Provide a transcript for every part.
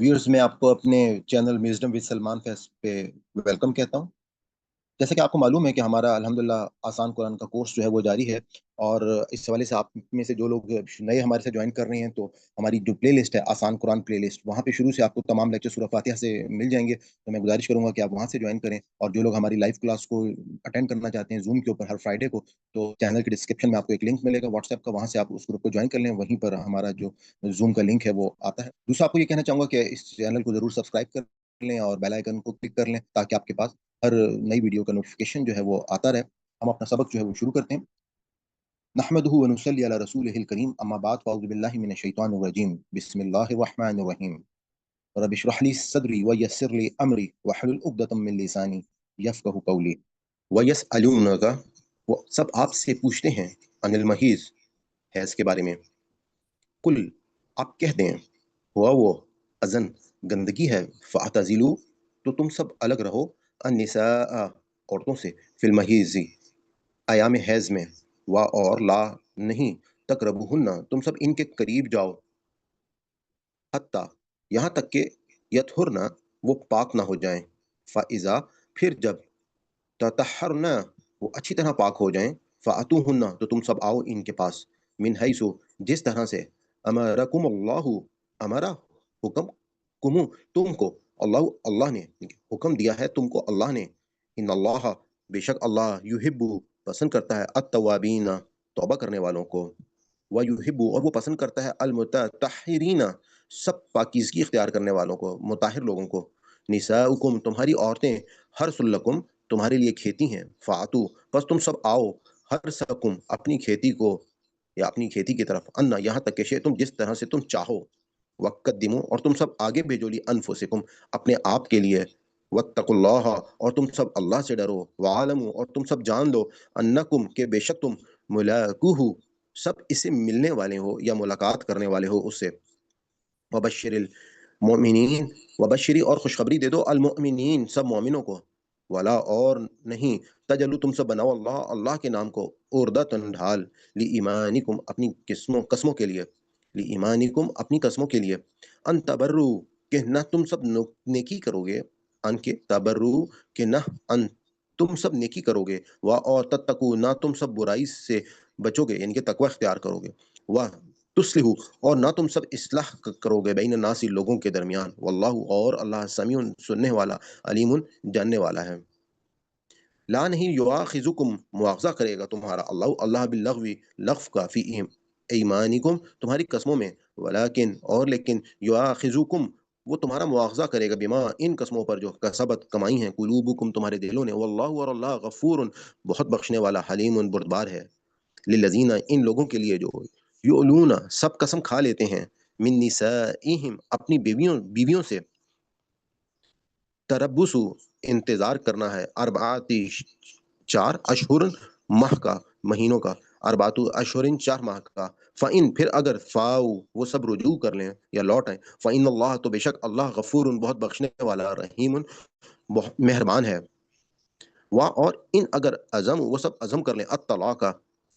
Viewers, मैं आपको अपने चैनल विज़डम विद सलमान फैज़ पे वेलकम कहता हूँ। जैसा कि आपको मालूम है कि हमारा अल्हम्दुलिल्लाह आसान कुरान का कोर्स जो है वो जारी है, और इस हवाले से आप में से जो लोग नए हमारे साथ जॉइन कर रहे हैं, तो हमारी जो प्लेलिस्ट है आसान कुरान प्लेलिस्ट, वहाँ पे शुरू से आपको तमाम लेक्चर सूरह फ़ातिहा से मिल जाएँगे। तो मैं गुज़ारिश करूँगा कि आप वहाँ से जॉइन करें, और जो लोग हमारी लाइव क्लास को अटेंड करना चाहते हैं ज़ूम के ऊपर हर फ्राइडे को, तो चैनल के डिस्क्रिप्शन में आपको एक लिंक मिलेगा व्हाट्सएप का, वहाँ से आप उस ग्रुप को जॉइन कर लें। वहीं पर हमारा जो ज़ूम का लिंक है वो आता है। दूसरा, आपको ये कहना चाहूँगा कि इस चैनल को ज़रूर सब्सक्राइब कर लें और बेल आइकन को क्लिक कर लें, ताकि आपके पास हर नई वीडियो का नोटिफ़िकेशन जो है वो आता रहे। हम अपना सबक जो है वो शुरू करते हैं। नहमदुहु व नुसल्ली अला रसूलिहिल करीम, अम्मा बाद, फ़अऊज़ु बिल्लाहि मिनश शैतानिर रजीम। बिस्मिल्लाहिर रहमानिर रहीम। रब्बि इश्रह ली सदरी व यस्सिर ली अमरी वहलुल उक़दतम मिन लिसानी यफ़क़हू क़ौली। व यसअलूनका, वो सब आपसे पूछते हैं, अनिल महीज़, हैज़ के बारे में। कुल, आप कह दें, हुआ वो अज़न, गंदगी है, फ़अतज़िलू, तो तुम सब अलग रहो, अन्निसाअ, औरतों से, फ़िल महीज़ि, अयाम हैज़ में, व और ला, नहीं, तक़रबूहुन्ना, तुम सब इनके करीब जाओ, हत्ता, यहाँ तक कि यतहुरना, वो पाक ना हो जाएँ, फ़इज़ा, फिर जब, ततहरना, वो अच्छी तरह पाक हो जाएँ, फ़अतूहुन्ना, तो तुम सब आओ इनके पास, मिन हैसु, जिस तरह से, अमरकुमुल्लाहु, अमरा, हुक्म, कुमु, तुमको, अल्लाह, अल्लाह ने हुक्म दिया है तुमको, अल्लाह ने, इन्नल्लाह, बेशक अल्लाह, युहिब्बु, पसंद करता है, अत्तवाबीना, तौबा करने वालों को, व युहिब्बु, और वो पसंद करता है, अलमुततहिरीना, सब पाकीज़गी इख्तियार करने वालों को, मुताहिर लोगों को। निसाउकुम, तुम्हारी औरतें, हर्सुल लकुम, तुम्हारे लिए खेती हैं, फ़ातू, बस तुम सब आओ, हर्सकुम, अपनी खेती को, या अपनी खेती की तरफ, अन्ना, यहाँ तक कि तुम जिस तरह से तुम चाहो, वक़द्दिमू, और तुम सब आगे भेजो, ली अनफुसिकुम, अपने आप के लिए, वत्तकुल्लाह, और तुम सब अल्लाह से डरो, वालमू, और तुम सब जान लो, अन्नकुम, के बेशक तुम, मुलाकुहु, सब इससे मिलने वाले हो या मुलाकात करने वाले हो उससे। वबश्शिरिल मोमिनीन, वबश्शिरी, और खुशखबरी दे दो, अल मोमिनीन, सब मोमिनों को, वला, और नहीं, तजलु, तुम सब बनाओ, अल्लाह, अल्लाह के नाम को, उर्दतन, ढाल, ली ईमानिकुम, अपनी किस्मों कसमों के लिए, ली ईमानिकुम, अपनी कसमों के लिए, अन तबर्रु, कि न तुम सब नेकी करोगे, अन के तबर्रु, कि न, अन, तुम सब नेकी करोगे, व और तत्तकू, ना तुम सब बुराई से बचोगे, यानी कि तकवा इख्तियार करोगे, व तुस्लिहू, और ना तुम सब इस्लाह करोगे, बैन नासी, लोगों के दरमियान, वल्लाहु, और अल्लाह, समीउन, सुनने वाला, अलीमुन, जानने वाला है। ला, नहीं, युआखिजुकुम, मुआवजा करेगा तुम्हारा अल्लाह, अल्लाह बिल्लग़वी, लग़्व का, फी ईमानिकुम, तुम्हारी कसमों में, वलाकिन, और लेकिन, युआखिजुकुम, वो तुम्हारा मुआवजा करेगा, बिमा, इन कसमों पर जो कसबत, कमाई हैं, कुलूबुकुम, तुम्हारे दिलों ने, वल्लाहु, और अल्लाह, गफूरुन, बहुत बख्शने वाला, हलीमुन, बुर्दबार है, लिल्लज़ीना, इन लोगों के लिए जो, युलूना, सब कसम खा लेते हैं, मिन निसाइहिम, अपनी बीवियों बीवियों से, तरब्बुसु, इंतज़ार करना है, अरबाती, 4 अशहुरन, माह का, महीनों का, अरबातु अशहुरिन, 4 माह का, फ़इन, फिर अगर फ़ाऊ, वो सब रुजू कर लें या लौट आएँ, फ़इन्नल्लाह, तो बेशक अल्लाह, गफूरुन, बहुत बख्शने वाला, रहीमुन, बहुत मेहरबान है। वा, और इन अगर अज़म, वो सब अज़म कर लें, अत-तलाक़ा,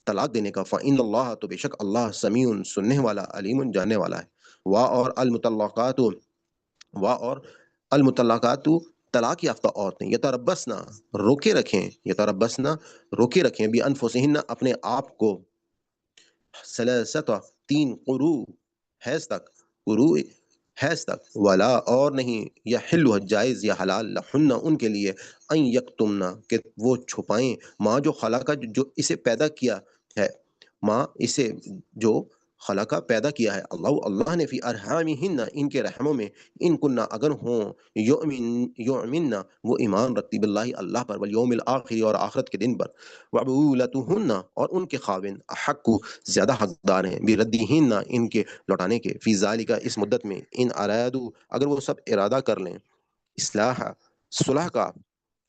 तलाक देने का, फ़इन्नल्लाह, तो बेशक अल्लाह, समीउन, सुनने वाला, अलीमुन, जानने वाला है। वा, और अल-मुतल्लक़ातु, वा, और अल-मुतल्लक़ातु, तलाक याफ़्ता औरतें, यतरब्बसना, रोके रखें, यतरब्बसना, रोके रखें, बिअनफुसिहिन्ना, अपने आप को, सलासता, 3 कुरू, हैज़ तक, कुरू, हैज़ तक, वला, और नहीं, यहिल्लु, जायज़ या हलाल, लहुन्ना, उनके लिए, अन यक्तुमना, कि वो छुपाएँ, माँ, जो खलक़ा, जो इसे पैदा किया है, माँ, इसे जो खलक़ा, पैदा किया है, अल्लाह, अल्लाह ने, फ़ी अरहामिहिन्ना, इनके रहमों में, इन कुन्ना, अगर हों, युमिन्ना, वो ईमान रखती, बिल्लाहि, अल्लाह पर, वल यौमिल आखिर, और आखिरत के दिन पर, व बुऊलतुहुन्ना, और उनके खाविन, अहक्कु, ज़्यादा हकदार हैं, बिरद्दिहिन्ना, इनके लौटाने के, फ़ी ज़ालिका, इस मुद्दत में, इन अरादू, अगर वो सब इरादा कर लें, इस्लाह, सुलह का,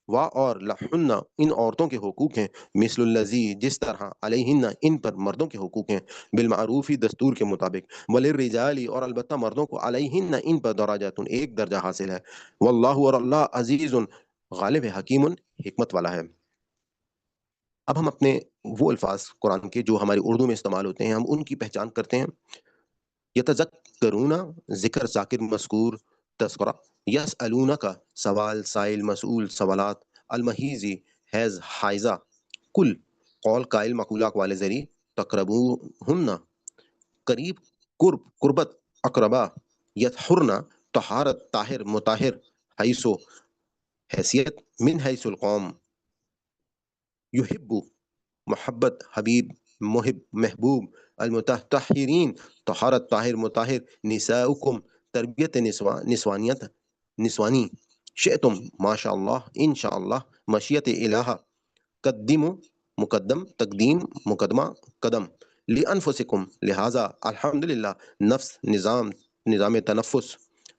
वा, और लहुन्ना, इन औरतों के हुकूक हैं, मिस्लुल्लज़ी, जिस तरह, अलैहिन्ना, इन पर मर्दों के हुकूक हैं, बिलमारूफ़ी, दस्तूर के मुताबिक, वलिर्रिजाली, और अलबत्ता मर्दों को, अलैहिन्ना, इन पर दराजातुन, एक दर्जा हासिल है, वल्लाहु, और अल्लाह, अज़ीज़ुन, गालिब है, हकीमुन, हिकमत वाला है। अब हम अपने वो अल्फाज कुरान के जो हमारी उर्दू में इस्तेमाल होते हैं, हम उनकी पहचान करते हैं। यतज़क्करूना, ज़िक्र, ज़ाकिर, मज़कूर, تذکرہ یسألونک سوال سائل مسئول سوالات المحیزی حیض حائزہ کل قول قائل مقولہ والے ذریعے تقربو قریب قربت اقربا یطہرن طہارت طاہر مطہر حیث حیثیت من حیث القوم یحب محبت حبیب محب محبوب المتطہرین طہارت طاہر مطہر نساؤکم تربیت نسوانیت نسوانی شئتم ماشاء اللہ انشاء اللہ مشیت الہ قدم مقدم تقدیم مقدمہ قدم لانفسکم لہذا الحمدللہ نفس نظام تنفس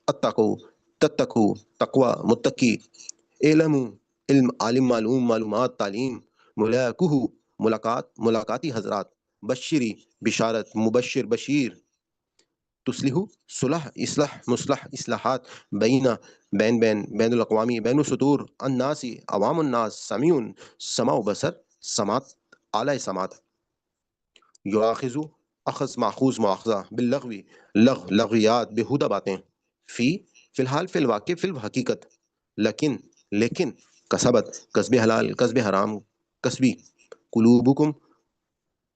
اتقو تتقو تقوی متقی علم علم عالم معلوم معلومات تعلیم ملاقہ ملاقاتی حضرات بشری بشارت مبشر بشیر تصلح صلح اصلاح مصلح اصلاحات بین الاقوامی بین السطور الناسی عوام الناس سمیع سمع و بصر سماعت اعلی سماعت یواخذ اخذ ماخوذ مواخذہ باللغو لغویات بےہودہ باتیں فی الحال فی الواقع فی الحقیقت لیکن کسبت کسب حلال کسب حرام کسبی قلوبکم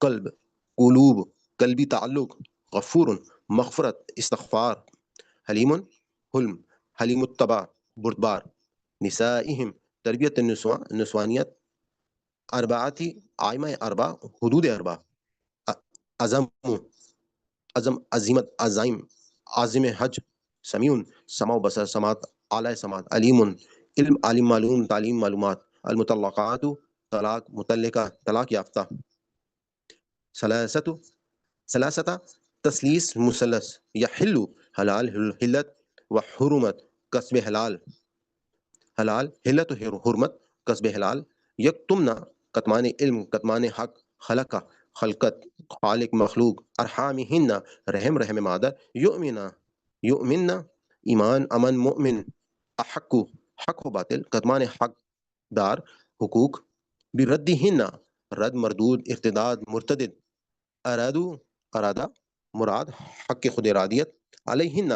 قلوب قلبی تعلق غفور مغفرت استغفار حلیم حلم حلیم الطبع بردبار نسائہم تربیت نسوانیت اربعاتی آئمہ اربع حدود اربع عزم عزیمت عزائم عازم حج سمیع سمع و بصر سماعت اعلی سماعت علیم علم عالم معلوم تعلیم معلومات المطلقات طلاق متعلقہ طلاق یافتہ ثلاثہ تسلیس مثلث یحل حلال حلت و حرمت کسب حلال حلت و حرمت کسب حلال یکتمنا کتمان علم کتمان حق خلقت خالق مخلوق ارحامہن رحم مادر یؤمن ایمان امن مؤمن احق حق و باطل کتمان حق دار حقوق بردہن رد مردود ارتداد مرتدد ارادہ مراد حق خود ارادیت علیہن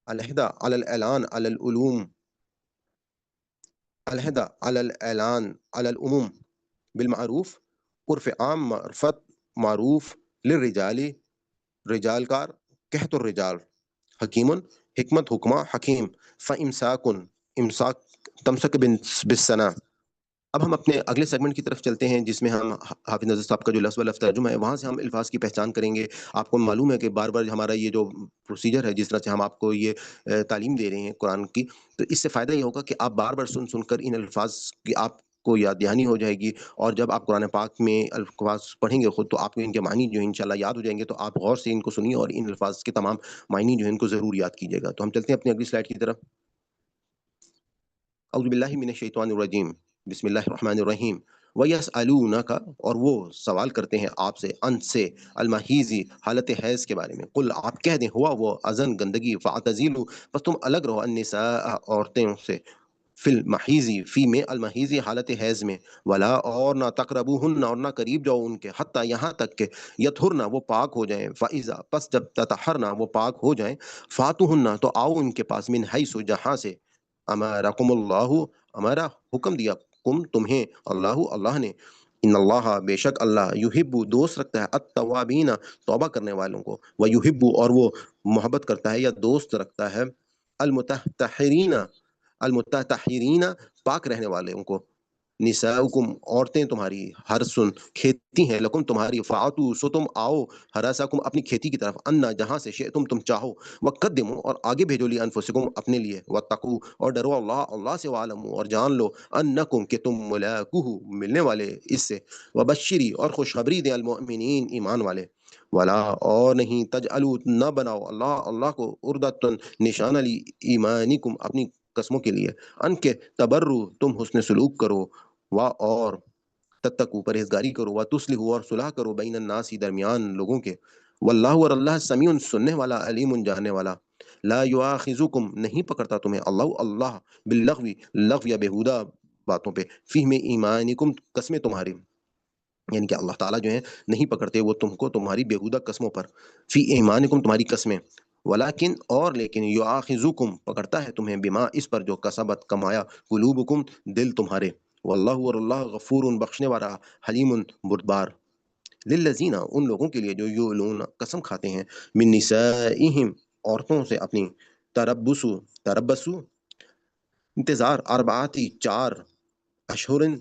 علیحدہ علی الاعلان علی العلوم علیحدہ علی الاعلان علی العموم بالمعروف عرف عام معرفت معروف للرجال رجال کار کہت الرجال حکیم حکمت حکمہ حکیم فامساک امساک تمسک بالسنا۔ اب ہم اپنے اگلے سیگمنٹ کی طرف چلتے ہیں جس میں ہم حافظ نذیر صاحب کا جو لفظ لفظ ترجمہ ہے وہاں سے ہم الفاظ کی پہچان کریں گے۔ آپ کو معلوم ہے کہ بار بار ہمارا یہ جو پروسیجر ہے جس طرح سے ہم آپ کو یہ تعلیم دے رہے ہیں قرآن کی، تو اس سے فائدہ یہ ہوگا کہ آپ بار بار سن کر ان الفاظ کی آپ کو یاد دہانی ہو جائے گی، اور جب آپ قرآن پاک میں الفاظ پڑھیں گے خود تو آپ کو ان کے معنی جو ہے انشاءاللہ یاد ہو جائیں گے۔ تو آپ غور سے ان کو سنیے اور ان الفاظ کے تمام معنی جو ہے ان کو ضرور یاد کیجیے گا۔ تو ہم چلتے ہیں اپنی اگلی سلائڈ کی طرف۔ اعوذ باللہ من الشیطان الرجیم بسم اللہ الرحمن الرحیم وَيَسْأَلُونَكَ اور وہ سوال کرتے ہیں آپ سے ان سے المحیزی حالت حیض کے بارے میں، قل آپ کہہ دیں ہوا وہ اذن گندگی فاعتزلوا بس تم الگ رہو النساء عورتوں سے فی المحیزی فی میں المحیزی حالت حیض میں ولا اور نہ تقربوہن اور نہ قریب جاؤ ان کے حتی یہاں تک کہ یطہرن وہ پاک ہو جائیں فاذا پس جب تطہرن وہ پاک ہو جائیں فاتوہن تو آؤ ان کے پاس من حیث جہاں سے امرکم اللہ ہمارا حکم دیا کم تمہیں اللہ نے ان اللہ بے شک اللہ یحب دوست رکھتا ہے التوابین توبہ کرنے والوں کو ویحب اور وہ محبت کرتا ہے یا دوست رکھتا ہے المتطہرین پاک رہنے والوں کو نساؤکم عورتیں تمہاری ہرسن کھیتی ہیں لکم تمہاری فاتو سو تم آؤ ہراساکم اپنی کھیتی کی طرف انا جہاں سے شئتم تم چاہو وقدموا اور آگے بھیجو لی انفسکم اپنے لیے واتقوا اور ڈرو اللہ سے وعلموا اور جان لو انکم کہ تم ملاقوہ ملنے والے اس سے وبشری اور خوشخبری دے المؤمنین ایمان والے ولا اور نہیں تجعلوا نہ بناؤ اللہ کو عرضۃ نشانہ لی ایمانکم اپنی قسموں کے لیے ان کے تبرو تم حسن سلوک کرو اور تتقو پرہیزگاری کرو وتصلحوا اور صلح کرو بین الناس درمیان لوگوں کے واللہ اور اللہ سمیع سننے والا علیم جاننے والا لا یؤاخذکم نہیں پکڑتا تمہیں اللہ باللغو لغو یا بےہودہ باتوں پہ فی میں ایمانکم قسمیں تمہاری، یعنی کہ اللہ تعالیٰ جو ہے نہیں پکڑتے وہ تم کو تمہاری بےہودہ قسموں پر، فی ایمانکم تمہاری قسمیں ولیکن اور لیکن یؤاخذکم پکڑتا ہے تمہیں بما اس پر جو کسبت کمایا قلوبکم دل تمہارے، واللہ اور اللہ غفور بخشنے والا، حلیم بردبار، للذین ان لوگوں کے لیے جو یولون قسم کھاتے ہیں، من نسائہم عورتوں سے اپنی، تربسو انتظار، اربعاتی 4 اشہرن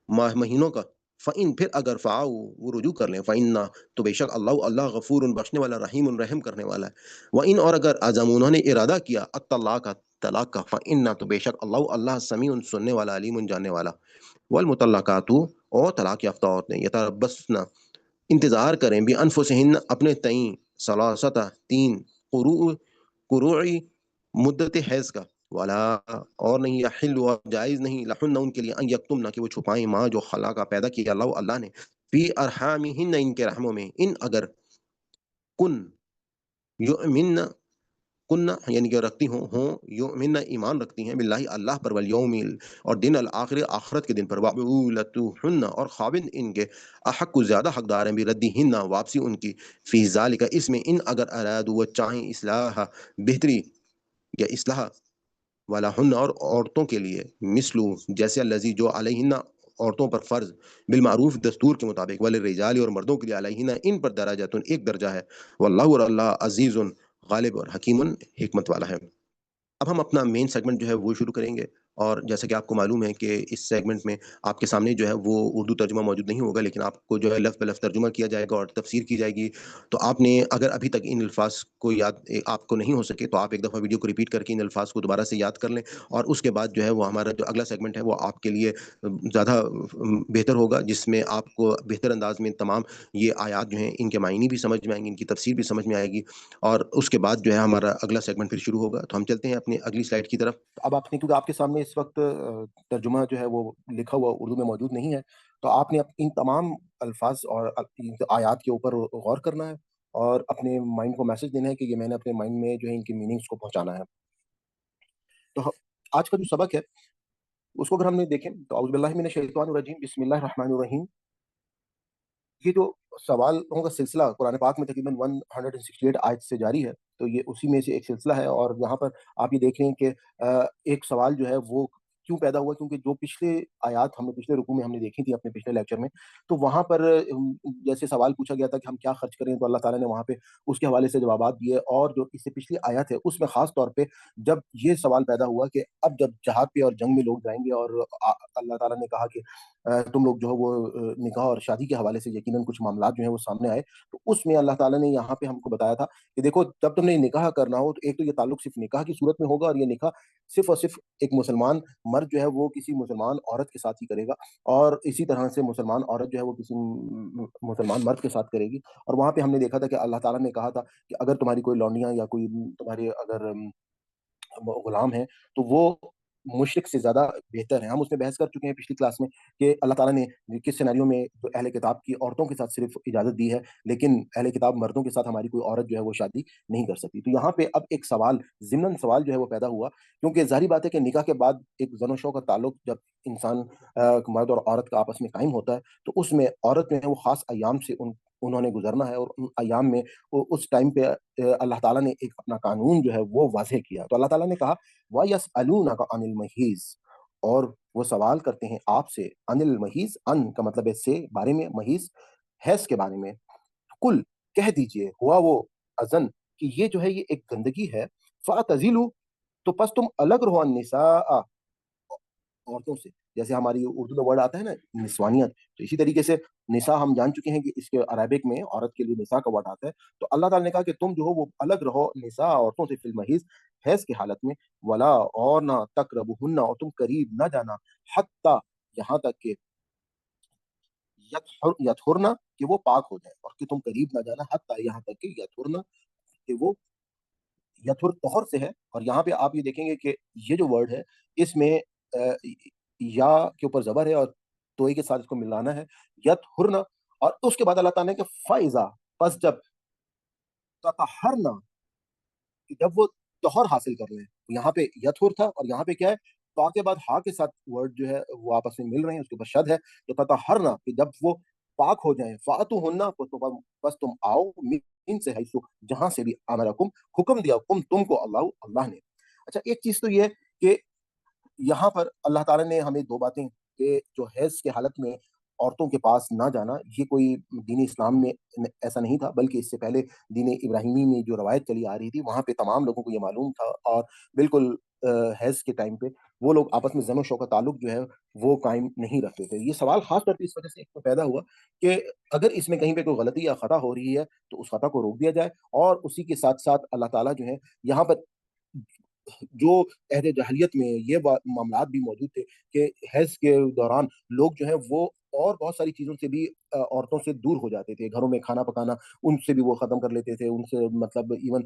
مہینوں کا، فَإِن پھر اگر فعاؤ وہ رجوع کر لیں، فَإِنَّا تو بے شک اللہ غفور بخشنے والا، رحیم رحم کرنے والا ہے، وَإِن اور اگر عزم انہوں نے ارادہ کیا الطلاق کا طلاق کا، فَإِنَّا تو بے شک اللہ سمیع سننے والا، علیم جاننے والا، والمطلقات اور طلاق یافتہ عورتیں یتربصن انتظار کریں بھی انفسہن اپنے تئیں، ثلاثۃ 3 قروء قروعی مدت حیض کا، ولا اور نہیں یحل اور جائز نہیں لہن ان کے لیے ان یکتمن کہ وہ چھپائیں ماں جو خلا کا پیدا کیا اللہ نے، فی ارحامہن ان کے رحموں میں، ان اگر کن یؤمن کن یعنی کہ رکھتی ہوں یؤمن ایمان رکھتی ہیں باللہ اللہ پر، والیوم اور دن الآخر آخرت کے دن پر، وبعولتہن اور خاوند ان کے، احق زیادہ حقدار ہیں بردہن واپسی ان کی، فی ذالک اس میں، ان اگر ارادوا وہ چاہیں اصلاح بہتری یا اصلاح، والا ہن اور عورتوں کے لیے، مثلو جیسے الذی جو علیہن عورتوں پر فرض، بالمعروف دستور کے مطابق، وللرجال اور مردوں کے لیے علیہن ان پر درجات ایک درجہ ہے، واللہ اور اللہ عزیز غالب اور حکیم حکمت والا ہے۔ اب ہم اپنا مین سیگمنٹ جو ہے وہ شروع کریں گے، اور جیسا کہ آپ کو معلوم ہے کہ اس سیگمنٹ میں آپ کے سامنے جو ہے وہ اردو ترجمہ موجود نہیں ہوگا، لیکن آپ کو جو ہے لفظ بلفظ ترجمہ کیا جائے گا اور تفسیر کی جائے گی۔ تو آپ نے اگر ابھی تک ان الفاظ کو یاد آپ کو نہیں ہو سکے تو آپ ایک دفعہ ویڈیو کو ریپیٹ کر کے ان الفاظ کو دوبارہ سے یاد کر لیں، اور اس کے بعد جو ہے وہ ہمارا جو اگلا سیگمنٹ ہے وہ آپ کے لیے زیادہ بہتر ہوگا، جس میں آپ کو بہتر انداز میں تمام یہ آیات جو ہیں ان کے معنی بھی سمجھ میں آئیں گے، ان کی تفسیر بھی سمجھ میں آئے گی، اور اس کے بعد جو ہے ہمارا اگلا سیگمنٹ پھر شروع ہوگا۔ تو ہم چلتے ہیں اپنی اگلی سلائڈ کی طرف۔ اب آپ نے، کیونکہ آپ کے سامنے اس وقت ترجمہ جو ہے وہ لکھا ہوا اردو میں موجود نہیں ہے، تو آپ نے ان تمام الفاظ اور ان آیات کے اوپر غور کرنا ہے، اور اپنے مائنڈ کو میسج دینا ہے کہ یہ میں نے اپنے مائنڈ میں جو ہے ان کی میننگز کو پہنچانا ہے۔ تو آج کا جو سبق ہے اس کو اگر ہم نے دیکھیں تو اعوذ باللہ من الشیطان الرجیم، بسم اللہ الرحمن الرحیم، یہ جو سوالوں کا سلسلہ قرآن پاک میں تقریباً 168 آیت سے جاری ہے، تو یہ اسی میں سے ایک سلسلہ ہے، اور یہاں پر آپ یہ دیکھ رہے ہیں کہ ایک سوال جو ہے وہ کیوں پیدا ہوا، کیونکہ جو پچھلے آیات ہم نے پچھلے رکوع میں ہم نے دیکھی تھی اپنے پچھلے لیکچر میں، تو وہاں پر جیسے سوال پوچھا گیا تھا کہ ہم کیا خرچ کریں، تو اللہ تعالیٰ نے وہاں پہ اس کے حوالے سے جوابات دیے، اور جو اس سے پچھلی آیت ہے اس میں خاص طور پہ جب یہ سوال پیدا ہوا کہ اب جب جہاد پہ اور جنگ میں لوگ جائیں گے، اور اللہ تعالیٰ نے کہا کہ تم لوگ جو ہے وہ نکاح اور شادی کے حوالے سے یقیناً کچھ معاملات جو ہیں وہ سامنے آئے، تو اس میں اللہ تعالیٰ نے یہاں پہ ہم کو بتایا تھا کہ دیکھو جب تم نے نکاح کرنا ہو تو ایک تو یہ تعلق صرف نکاح کی صورت میں ہوگا، اور یہ نکاح صرف اور صرف ایک مسلمان مرد جو ہے وہ کسی مسلمان عورت کے ساتھ ہی کرے گا، اور اسی طرح سے مسلمان عورت جو ہے وہ کسی مسلمان مرد کے ساتھ کرے گی۔ اور وہاں پہ ہم نے دیکھا تھا کہ اللہ تعالیٰ نے کہا تھا کہ اگر تمہاری کوئی لونڈیاں یا کوئی تمہارے اگر غلام ہیں تو وہ مشرک سے زیادہ بہتر ہیں۔ ہم اس میں بحث کر چکے ہیں پچھلی کلاس میں کہ اللہ تعالیٰ نے کس سیناریو میں جو اہل کتاب کی عورتوں کے ساتھ صرف اجازت دی ہے، لیکن اہل کتاب مردوں کے ساتھ ہماری کوئی عورت جو ہے وہ شادی نہیں کر سکتی۔ تو یہاں پہ اب ایک سوال، ضمن سوال جو ہے وہ پیدا ہوا، کیونکہ ظاہری بات ہے کہ نکاح کے بعد ایک زن و شو کا تعلق جب انسان مرد اور عورت کا آپس میں قائم ہوتا ہے، تو اس میں عورت جو ہے وہ خاص ایام سے انہوں نے گزرنا ہے، اور ان ایام میں اس ٹائم پہ اللہ تعالیٰ نے ایک اپنا قانون جو ہے وہ واضح کیا۔ تو اللہ تعالیٰ نے کہا وَيَسْأَلُونَكَ عَنِ الْمَحِيضِ، اور وہ سوال کرتے ہیں آپ سے، عن المحیض، ان کا مطلب ہے سے، بارے میں، محیض حیض کے بارے میں، کل کہہ دیجئے، ہوا وہ ازن کہ یہ جو ہے یہ ایک گندگی ہے، فَاعْتَزِلُوا تو پس تم الگ رہو، النساء عورتوں سے، جیسے ہماری اردو میں ورڈ آتا ہے نا نسوانیت، تو اسی طریقے سے نساء ہم جان چکے ہیں کہ اس کے عربک میں عورت کے لیے نساء کا ورڈ آتا ہے، تو اللہ تعالیٰ نے کہا کہ تم جو ہو وہ الگ رہو نساء عورتوں سے، فی المحیض حیض کی حالت میں، ولا اور نہ تقربہن اور تم قریب نہ جانا، حتی یہاں تک کہ یطہرنا کہ وہ پاک ہو جائے، اور کہ تم قریب نہ جانا حتی یہاں تک کہ یطہرنا کہ وہ یطہر طہر سے ہے، اور یہاں پہ آپ یہ دیکھیں گے کہ یہ جو ورڈ ہے اس میں یا کے اوپر زبر ہے اور توئی کے ساتھ اس کو ملانا ہے، یطہرنا، اور اس کے بعد اللہ تعالیٰ نے کہ فائزہ پس جب تطہرنا کہ جب وہ طہر حاصل کر لیں، یہاں پہ یطہر تھا اور یہاں پہ کیا ہے، تا کے بعد ہا کے ساتھ ورڈ جو ہے وہ آپس میں مل رہے ہیں، اس کے اوپر شد ہے، تو تطہرنا کہ جب وہ پاک ہو جائیں، فاتوہن تو بس تم آؤ इन से हैसु जहाँ से भी अमरकुम हुक्म दिया हुक्म तुमको अल्लाह ने। अच्छा, एक चीज़ तो ये है कि यहाँ पर अल्लाह ताला ने हमें 2 बातें कि जो हैज़ की हालत में औरतों के पास ना जाना, ये कोई दीन इस्लाम में न ऐसा नहीं था, बल्कि इससे पहले दीन इब्राहिमी में जो रवायत चली आ रही थी, वहाँ पे तमाम लोगों को ये मालूम था और बिल्कुल हैज़ के टाइम पे वो लोग आपस में ज़नो-शौ का ताल्लुक जो है, वो कायम नहीं रखते थे। ये सवाल ख़ास तौर पे इस वजह से एक तो पैदा हुआ कि अगर इसमें कहीं पे कोई गलती या ख़ता हो रही है, तो उस ख़ता को रोक दिया जाए और उसी के साथ-साथ अल्लाह ताला जो है, यहाँ पर जो अहद जahiliयत में ये मामलात भी मौजूद थे कि हैज़ के दौरान लोग जो हैं वो और बहुत सारी चीज़ों से भी औरतों से दूर हो जाते थे। घरों में खाना पकाना, उनसे भी वो ख़त्म कर लेते थे। उनसे मतलब इवन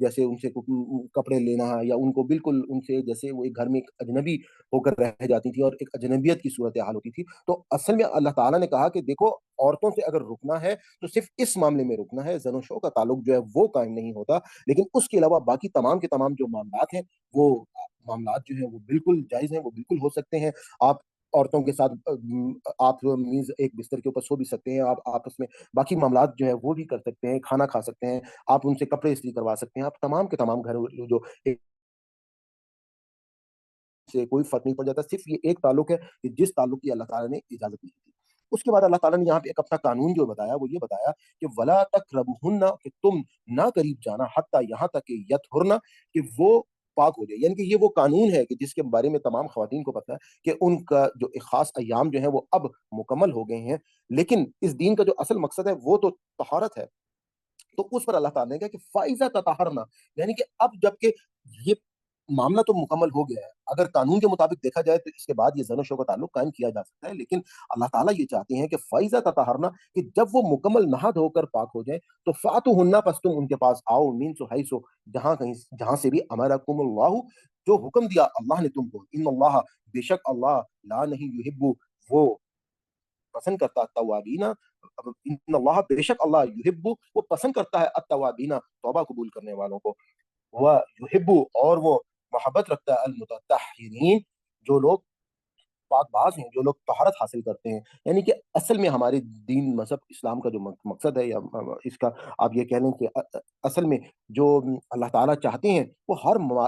जैसे उनसे कपड़े लेना या उनको बिल्कुल उनसे जैसे वो एक घर में एक अजनबी होकर रह जाती थी और एक अजनबियत की सूरत-ए-हाल होती थी। तो असल में अल्लाह ताला ने कहा कि देखो, औरतों से अगर रुकना है, तो सिर्फ़ इस मामले में रुकना है, ज़नो-शो का ताल्लुक जो है वो कायम नहीं होता। लेकिन उसके अलावा बाकी तमाम के तमाम जो मामलात हैं, वो मामलात जो हैं वो बिल्कुल जायज़ हैं, वो बिल्कुल हो सकते हैं। आप औरतों के साथ आप मीन्स एक बिस्तर के ऊपर सो भी सकते हैं, आप आपस में बाकी मामलात जो है वो भी कर सकते हैं, खाना खा सकते हैं, आप उनसे कपड़े इस्त्री करवा सकते हैं, आप तमाम के तमाम घरेलू जो एक से कोई फ़र्क नहीं पड़ जाता, सिर्फ़ ये एक ताल्लुक है कि जिस ताल्लुक की अल्लाह ताला ने इजाज़त दी थी। उसके बाद अल्लाह ताला ने यहाँ पे एक अपना कानून जो बताया, वो ये बताया कि वला तक़रबुहुन्ना, कि तुम ना करीब जाना, हत्ता यहाँ तक कि यत्हुरना, कि वो पाक हो जाए। यानी कि ये वो कानून है कि जिसके बारे में तमाम ख़वातीन को पता है कि उनका जो एक ख़ास अय्याम जो हैं वो अब मुकम्मल हो गए हैं। लेकिन इस दीन का जो असल मकसद है वो तो तहारत है। तो उस पर अल्लाह ताला ने कहा कि फ़ाइज़ा ततहरना, यानी कि अब जबकि ये मामला तो मुकम्मल हो गया है। अगर कानून के मुताबिक देखा जाए तो इसके बाद ये ज़नो-शो का ताल्लुक कायम किया जा सकता है। लेकिन अल्लाह ताला ये चाहते हैं कि फ़ाइज़ा ततहरना, कि जब वो मुकम्मल नहा धोकर पाक हो जाएँ, तो फ़ातुहुन्ना, पस तुम उनके पास आओ, मीन सो हैसो, जहाँ से भी अमरकुमुल्लाहु, जो हुक्म दिया अल्लाह ने तुमको। इन्नल्लाह, बेशक अल्लाह, ला नहीं युहिब्बु, वो पसंद करता है तव्वाबीना, इन्नल्लाह, बेशक अल्लाह, युहिब्बु, वो पसंद करता है अत-तव्वाबीना, तौबा कबूल करने वालों को। व युहिब्बु, और वो मोहब्बत रखता है अल-मुतत्तहिरीन, जो लोग पाक-बाज़ हैं, जो लोग तहारत हासिल करते हैं। यानी कि असल में हमारे दीन मज़हब इस्लाम का जो मकसद है, या इसका आप ये कह लें कि असल में जो अल्लाह ताला चाहते हैं, वो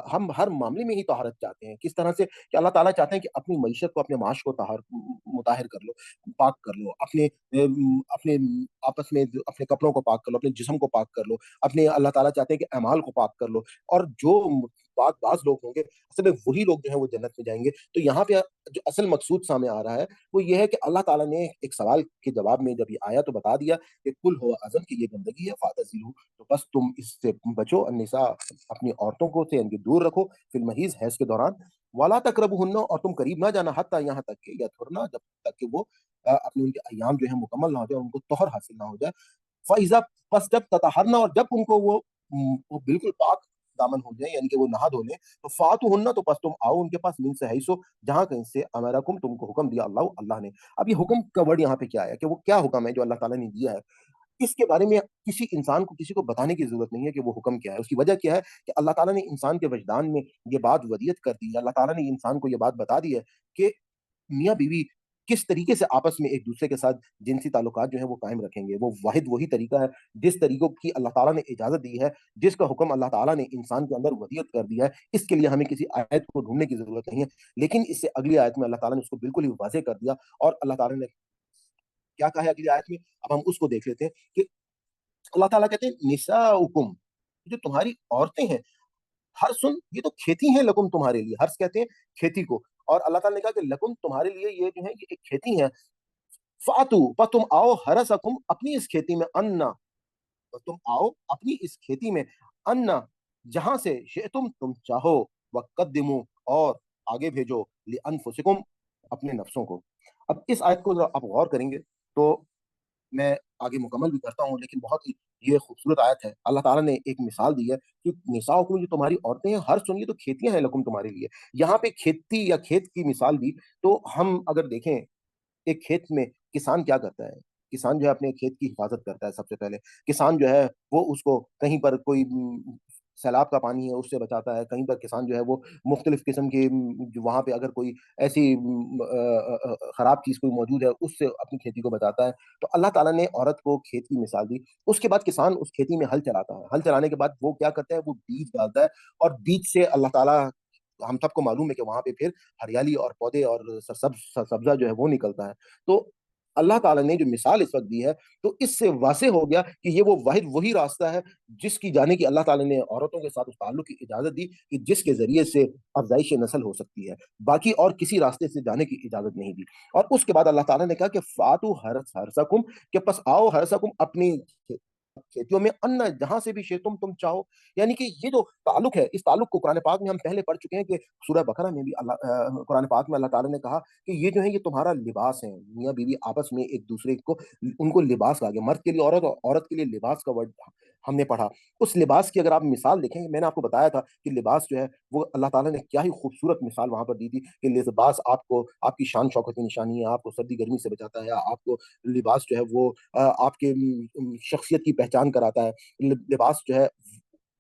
हम हर मामले में ही तहारत चाहते हैं। किस तरह से कि अल्लाह ताला चाहते हैं कि अपनी मईशत को, अपने माश को मुताहिर कर लो, पाक कर लो, अपने आपस में अपने कपड़ों को पाक कर लो, अपने जिस्म को पाक कर लो, अपने अल्लाह ताला चाहते हैं कि अमाल को पाक कर लो, और जो पाक-बाज़ लोग होंगे, असल में वही लोग जो हैं वो जन्नत में जाएँगे। तो यहाँ पे जो असल मकसूद सामने आ रहा है, वो ये है कि अल्लाह ताला ने एक सवाल के जवाब में जब ये आया तो बता दिया कि कुल हुआ अज़न, कि ये गंदगी है, फ़अ्तज़िलू, तो बस तुम इससे बचो, अन्निसा, अपनी औरतों को से इनके दूर रखो, फिल महीज़, हैज़ के दौरान, वला तक़रबुहुन्ना, और तुम करीब ना जाना, हत्ता यहाँ तक कि यतहुरना, जब तक कि वो अपने उनके अय्याम जो है मुकम्मल ना हो जाए, उनको तोहर हासिल ना हो जाए। फ़इज़ा, बस जब ततहरना, और जब उनको वो बिल्कुल पाक दामन हो जाए, यानी कि वो नहा धो लें, तो फ़ातुहुन्ना, तो बस तुम आओ उनके पास, मिन से हैसो, जहाँ कहीं से अमरकुम, तुमको हुक्म दिया अल्लाह ने। अब ये हुक्म का वर्ड यहाँ पे क्या है, कि वो क्या हुक्म है जो अल्लाह ताला ने दिया है? इसके बारे में किसी इंसान को किसी को बताने की ज़रूरत नहीं है कि वो हुक्म क्या है। उसकी वजह क्या है कि अल्लाह ताला ने इंसान के वजदान में ये बात वदियत कर दी है। अल्लाह ताला ने इंसान को ये बात बता दी है कि मियाँ-बीवी किस तरीके से आपस में एक-दूसरे के साथ जिनसी ताल्लुकात जो हैं वो कायम रखेंगे। वो वाहिद वही तरीका है, जिस तरीकों की अल्लाह ताला ने इजाज़त दी है, जिसका हुक्म अल्लाह ताला ने इंसान के अंदर वदियत कर दिया है। इसके लिए हमें किसी आयत को ढूँढने की ज़रूरत नहीं है। लेकिन इससे अगली आयत में अल्लाह ताला ने उसको बिल्कुल ही वाज़ेह कर दिया, और अल्लाह ताला ने क्या कहा है अगली आयत में? अब हम उसको देख लेते हैं कि अल्लाह ताला कहते हैं, निसाउकुम, जो तुम्हारी औरतें हैं, हर्सुन, ये तो खेती है लकुम, तुम्हारे लिए। हर्स कहते हैं खेती को, और अल्लाह ताला ने कहा कि लकुम, तुम्हारे लिए ये जो है ये एक खेती है। फ़ातू, बस तुम आओ, हरसकुम, अपनी इस खेती में, अन्ना, तो तुम आओ अपनी इस खेती में, अन्ना, जहाँ से शिअतुम, तुम चाहो, वक़द्दिमू, और आगे भेजो, लिअनफुसिकुम, अपने नफ्सों को। अब इस आयत को ज़रा आप गौर करेंगे, तो मैं आगे मुकम्मल भी करता हूँ, लेकिन बहुत ही ये खूबसूरत आयत है। अल्लाह ताला ने एक मिसाल दी है कि निसाउकुम, जो तुम्हारी औरतें हैं, हर सुनिए तो खेतियाँ हैं लकुम, तुम्हारे लिए। यहाँ पे खेती या खेत की मिसाल दी, तो हम अगर देखें, एक खेत में किसान क्या करता है? किसान जो है अपने खेत की हिफाज़त करता है सबसे पहले। किसान जो है वो उसको कहीं पर कोई سیلاب کا پانی ہے اس سے بچاتا ہے، کہیں پر کسان جو ہے وہ مختلف قسم کے جو وہاں پہ اگر کوئی ایسی خراب چیز کوئی موجود ہے اس سے اپنی کھیتی کو بچاتا ہے۔ تو اللہ تعالیٰ نے عورت کو کھیت کی مثال دی۔ اس کے بعد کسان اس کھیتی میں ہل چلاتا ہے، ہل چلانے کے بعد وہ کیا کرتا ہے، وہ بیج ڈالتا ہے، اور بیج سے اللہ تعالیٰ، ہم سب کو معلوم ہے کہ وہاں پہ پھر ہریالی اور پودے اور سبزہ جو ہے وہ نکلتا ہے۔ تو اللہ تعالیٰ نے جو مثال اس وقت دی ہے، تو اس سے واضح ہو گیا کہ یہ وہ واحد وہی راستہ ہے جس کی جانے کی اللہ تعالیٰ نے عورتوں کے ساتھ اس تعلق کی اجازت دی، کہ جس کے ذریعے سے افزائش نسل ہو سکتی ہے، باقی اور کسی راستے سے جانے کی اجازت نہیں دی۔ اور اس کے بعد اللہ تعالیٰ نے کہا کہ فاتو ہرسکم، کہ پس آؤ ہرسکم، اپنی کھیتیوں میں، ان جہاں سے بھی شئتم تم چاہو۔ یعنی کہ یہ جو تعلق ہے، اس تعلق کو قرآن پاک میں ہم پہلے پڑھ چکے ہیں کہ سورہ بقرہ میں بھی قرآن پاک میں اللہ تعالیٰ نے کہا کہ یہ جو ہے یہ تمہارا لباس ہے، میاں بیوی آپس میں ایک دوسرے کو، ان کو لباس کہا گیا، مرد کے لیے عورت اور عورت کے لیے لباس کا ورڈ ہم نے پڑھا۔ اس لباس کی اگر آپ مثال دیکھیں، میں نے آپ کو بتایا تھا کہ لباس جو ہے وہ اللہ تعالیٰ نے کیا ہی خوبصورت مثال وہاں پر دی تھی، کہ لباس آپ کو آپ کی شان شوکت کی نشانی ہے، آپ کو سردی گرمی سے بچاتا ہے، آپ کو لباس جو ہے وہ آپ کے شخصیت کی پہچان کراتا ہے۔ لباس جو ہے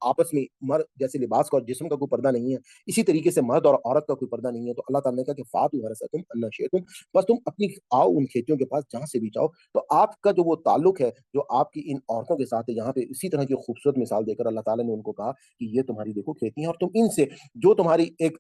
آپس میں، مرد جیسے لباس کا اور جسم کا کوئی پردہ نہیں ہے، اسی طریقے سے مرد اور عورت کا کوئی پردہ نہیں ہے۔ تو اللہ تعالیٰ نے کہا کہ فاتو حرثکم ان شئتم، بس تم اپنی آؤ ان کھیتیوں کے پاس جہاں سے بھی چاہو۔ تو آپ کا جو وہ تعلق ہے جو آپ کی ان عورتوں کے ساتھ ہے، یہاں پہ اسی طرح کی خوبصورت مثال دے کر اللہ تعالیٰ نے ان کو کہا کہ یہ تمہاری دیکھو کھیتی ہیں، اور تم ان سے جو تمہاری ایک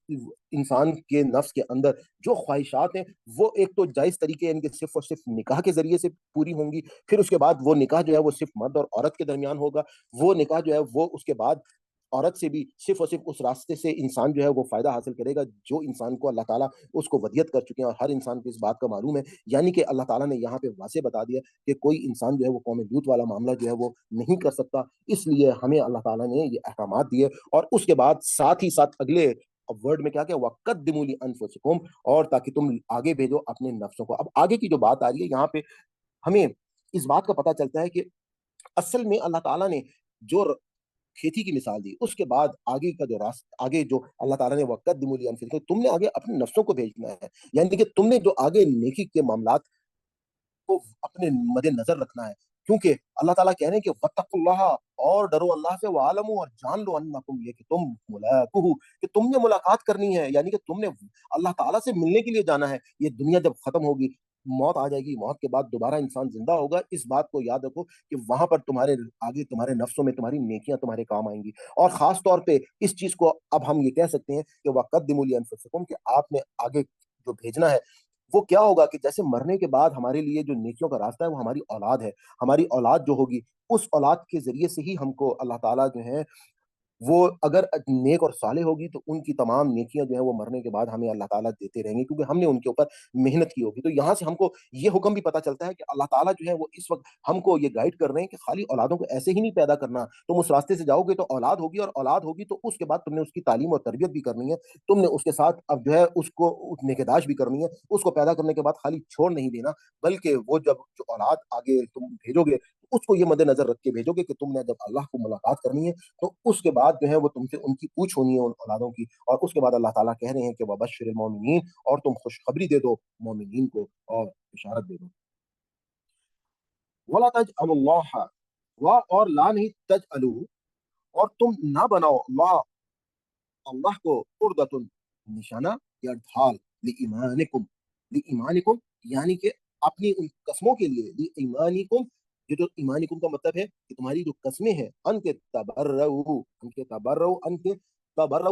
انسان کے نفس کے اندر جو خواہشات ہیں، وہ ایک تو جائز طریقے یعنی کہ صرف اور صرف نکاح کے ذریعے سے پوری ہوں گی، پھر اس کے بعد وہ نکاح جو ہے وہ صرف مرد اور عورت کے درمیان ہوگا، وہ نکاح جو ہے وہ اس کے بعد عورت سے بھی صرف اور صرف اس راستے سے انسان جو ہے وہ فائدہ حاصل کرے گا جو انسان کو اللہ تعالیٰ اس کو ودیت کر چکے ہیں، اور ہر انسان کو اس بات کا معلوم ہے۔ یعنی کہ اللہ تعالیٰ نے یہاں پہ واضح بتا دیا کہ کوئی انسان جو ہے وہ قوم لوط والا معاملہ جو ہے وہ نہیں کر سکتا۔ اس لیے ہمیں اللہ تعالیٰ نے یہ احکامات دیے، اور اس کے بعد ساتھ ہی ساتھ اگلے ورڈ میں کیا کیا، وَقَدِّمُوا لِأَنفُسِكُمْ، اور تاکہ تم آگے بھیجو اپنے نفسوں کو۔ اب آگے کی جو بات آ رہی ہے یہاں پہ ہمیں اس بات کا پتہ چلتا ہے کہ اصل میں اللہ تعالیٰ نے جو کھیتی کی مثال دی، اس کے بعد آگے کا جو راستہ، آگے جو اللہ تعالیٰ نے وَقَدِّمُوا لِأَنفُسِكُمْ، تم نے آگے اپنے نفسوں کو بھیجنا ہے، یعنی کہ تم نے جو آگے نیکی کے معاملات کو اپنے مد نظر رکھنا ہے، کیونکہ اللہ تعالیٰ کہہ رہے ہیں کہ وَاتَّقُوا اللَّهَ، اور ڈرو اللہ سے، وَاعْلَمُوا، اور جان لو، انکم، یہ کہ تم ملاقوہ، کہ تم نے ملاقات کرنی ہے، یعنی کہ تم نے اللہ تعالیٰ سے ملنے کے لیے جانا ہے۔ یہ دنیا جب ختم ہوگی، موت آ جائے گی، موت کے بعد دوبارہ انسان زندہ ہوگا، اس بات کو یاد رکھو کہ وہاں پر تمہارے آگے تمہارے نفسوں میں تمہاری نیکیاں تمہارے کام آئیں گی۔ اور خاص طور پہ اس چیز کو اب ہم یہ کہہ سکتے ہیں کہ وَقَدِّمُوا لِأَنفُسِكُمْ، کہ آپ نے آگے جو بھیجنا ہے وہ کیا ہوگا، کہ جیسے مرنے کے بعد ہمارے لیے جو نیکیوں کا راستہ ہے وہ ہماری اولاد ہے، ہماری اولاد جو ہوگی اس اولاد کے ذریعے سے ہی ہم کو اللہ تعالیٰ جو ہے وہ اگر نیک اور صالح ہوگی تو ان کی تمام نیکیاں جو ہیں وہ مرنے کے بعد ہمیں اللہ تعالیٰ دیتے رہیں گے، کیونکہ ہم نے ان کے اوپر محنت کی ہوگی۔ تو یہاں سے ہم کو یہ حکم بھی پتہ چلتا ہے کہ اللہ تعالیٰ جو ہے وہ اس وقت ہم کو یہ گائیڈ کر رہے ہیں کہ خالی اولادوں کو ایسے ہی نہیں پیدا کرنا، تم اس راستے سے جاؤ گے تو اولاد ہوگی، اور اولاد ہوگی تو اس کے بعد تم نے اس کی تعلیم اور تربیت بھی کرنی ہے، تم نے اس کے ساتھ اب جو ہے اس کو نگہداشت بھی کرنی ہے، اس کو پیدا کرنے کے بعد خالی چھوڑ نہیں دینا، بلکہ وہ جب جو اولاد آگے تم بھیجو گے اس کو یہ مد نظر رکھ کے بھیجو گے کہ تم نے جب اللہ کو ملاقات کرنی ہے تو اس کے بعد جو ہے وہ تم سے ان کی پوچھ ہونی ہے ان اولادوں کی۔ اور اس کے بعد اللہ تعالیٰ کہہ رہے ہیں کہ وَبَشِّرِ الْمُؤْمِنِينَ، اور تم خوشخبری دے دو مومنین کو اور بشارت دے دو۔ وَلَا تَجْعَلُوا اللَّهَ، اور لا نہیں تجعلوا، اور تم نہ بناؤ اللہ کو عرضۃ، نشانہ یا ڈھال، لایمانکم، یعنی کہ اپنی ان قسموں کے لیے، لایمانکم، یہ جو ایمانکم کا مطلب ہے کہ تمہاری جو قسمیں ہیں، ان کے تبرؤ،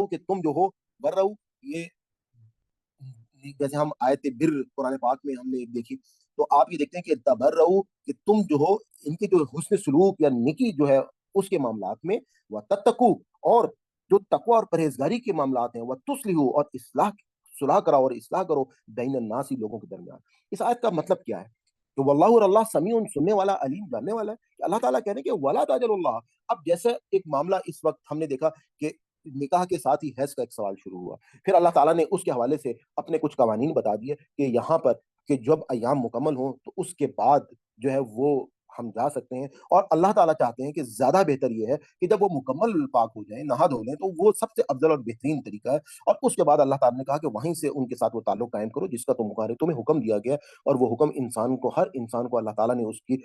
کہ تم جو ہو، برؤ، یہ جیسے ہم آیت بر قرآن پاک میں ہم نے ایک دیکھی، تو آپ یہ دیکھتے ہیں کہ تبرؤ، کہ تم جو ہو ان کے جو حسن سلوک یا نیکی جو ہے اس کے معاملات میں، وتتقوا، اور جو تقوی اور پرہیزگاری کے معاملات ہیں، وتصلحوا، اور صلح کراؤ اور اصلاح کرو، بین الناس، لوگوں کے درمیان۔ اس آیت کا مطلب کیا ہے؟ تو واللہ، اور اللہ سمیع، سننے والا، علیم، جاننے والا ہے، کہ اللہ تعالیٰ کہہ رہے ہیں کہ ولا تاجل اللہ۔ اب جیسا ایک معاملہ اس وقت ہم نے دیکھا کہ نکاح کے ساتھ ہی حیض کا ایک سوال شروع ہوا، پھر اللہ تعالیٰ نے اس کے حوالے سے اپنے کچھ قوانین بتا دیے کہ یہاں پر کہ جب ایام مکمل ہوں تو اس کے بعد جو ہے وہ ہم جا سکتے ہیں، اور اللہ تعالیٰ چاہتے ہیں کہ زیادہ بہتر یہ ہے کہ جب وہ مکمل پاک ہو جائیں، نہا دھو لیں، تو وہ سب سے افضل اور بہترین طریقہ ہے، اور اس کے بعد اللہ تعالیٰ نے کہا کہ وہیں سے ان کے ساتھ وہ تعلق قائم کرو جس کا تمہیں حکم دیا گیا ہے، اور وہ حکم ہر انسان کو اللہ تعالیٰ نے اس کی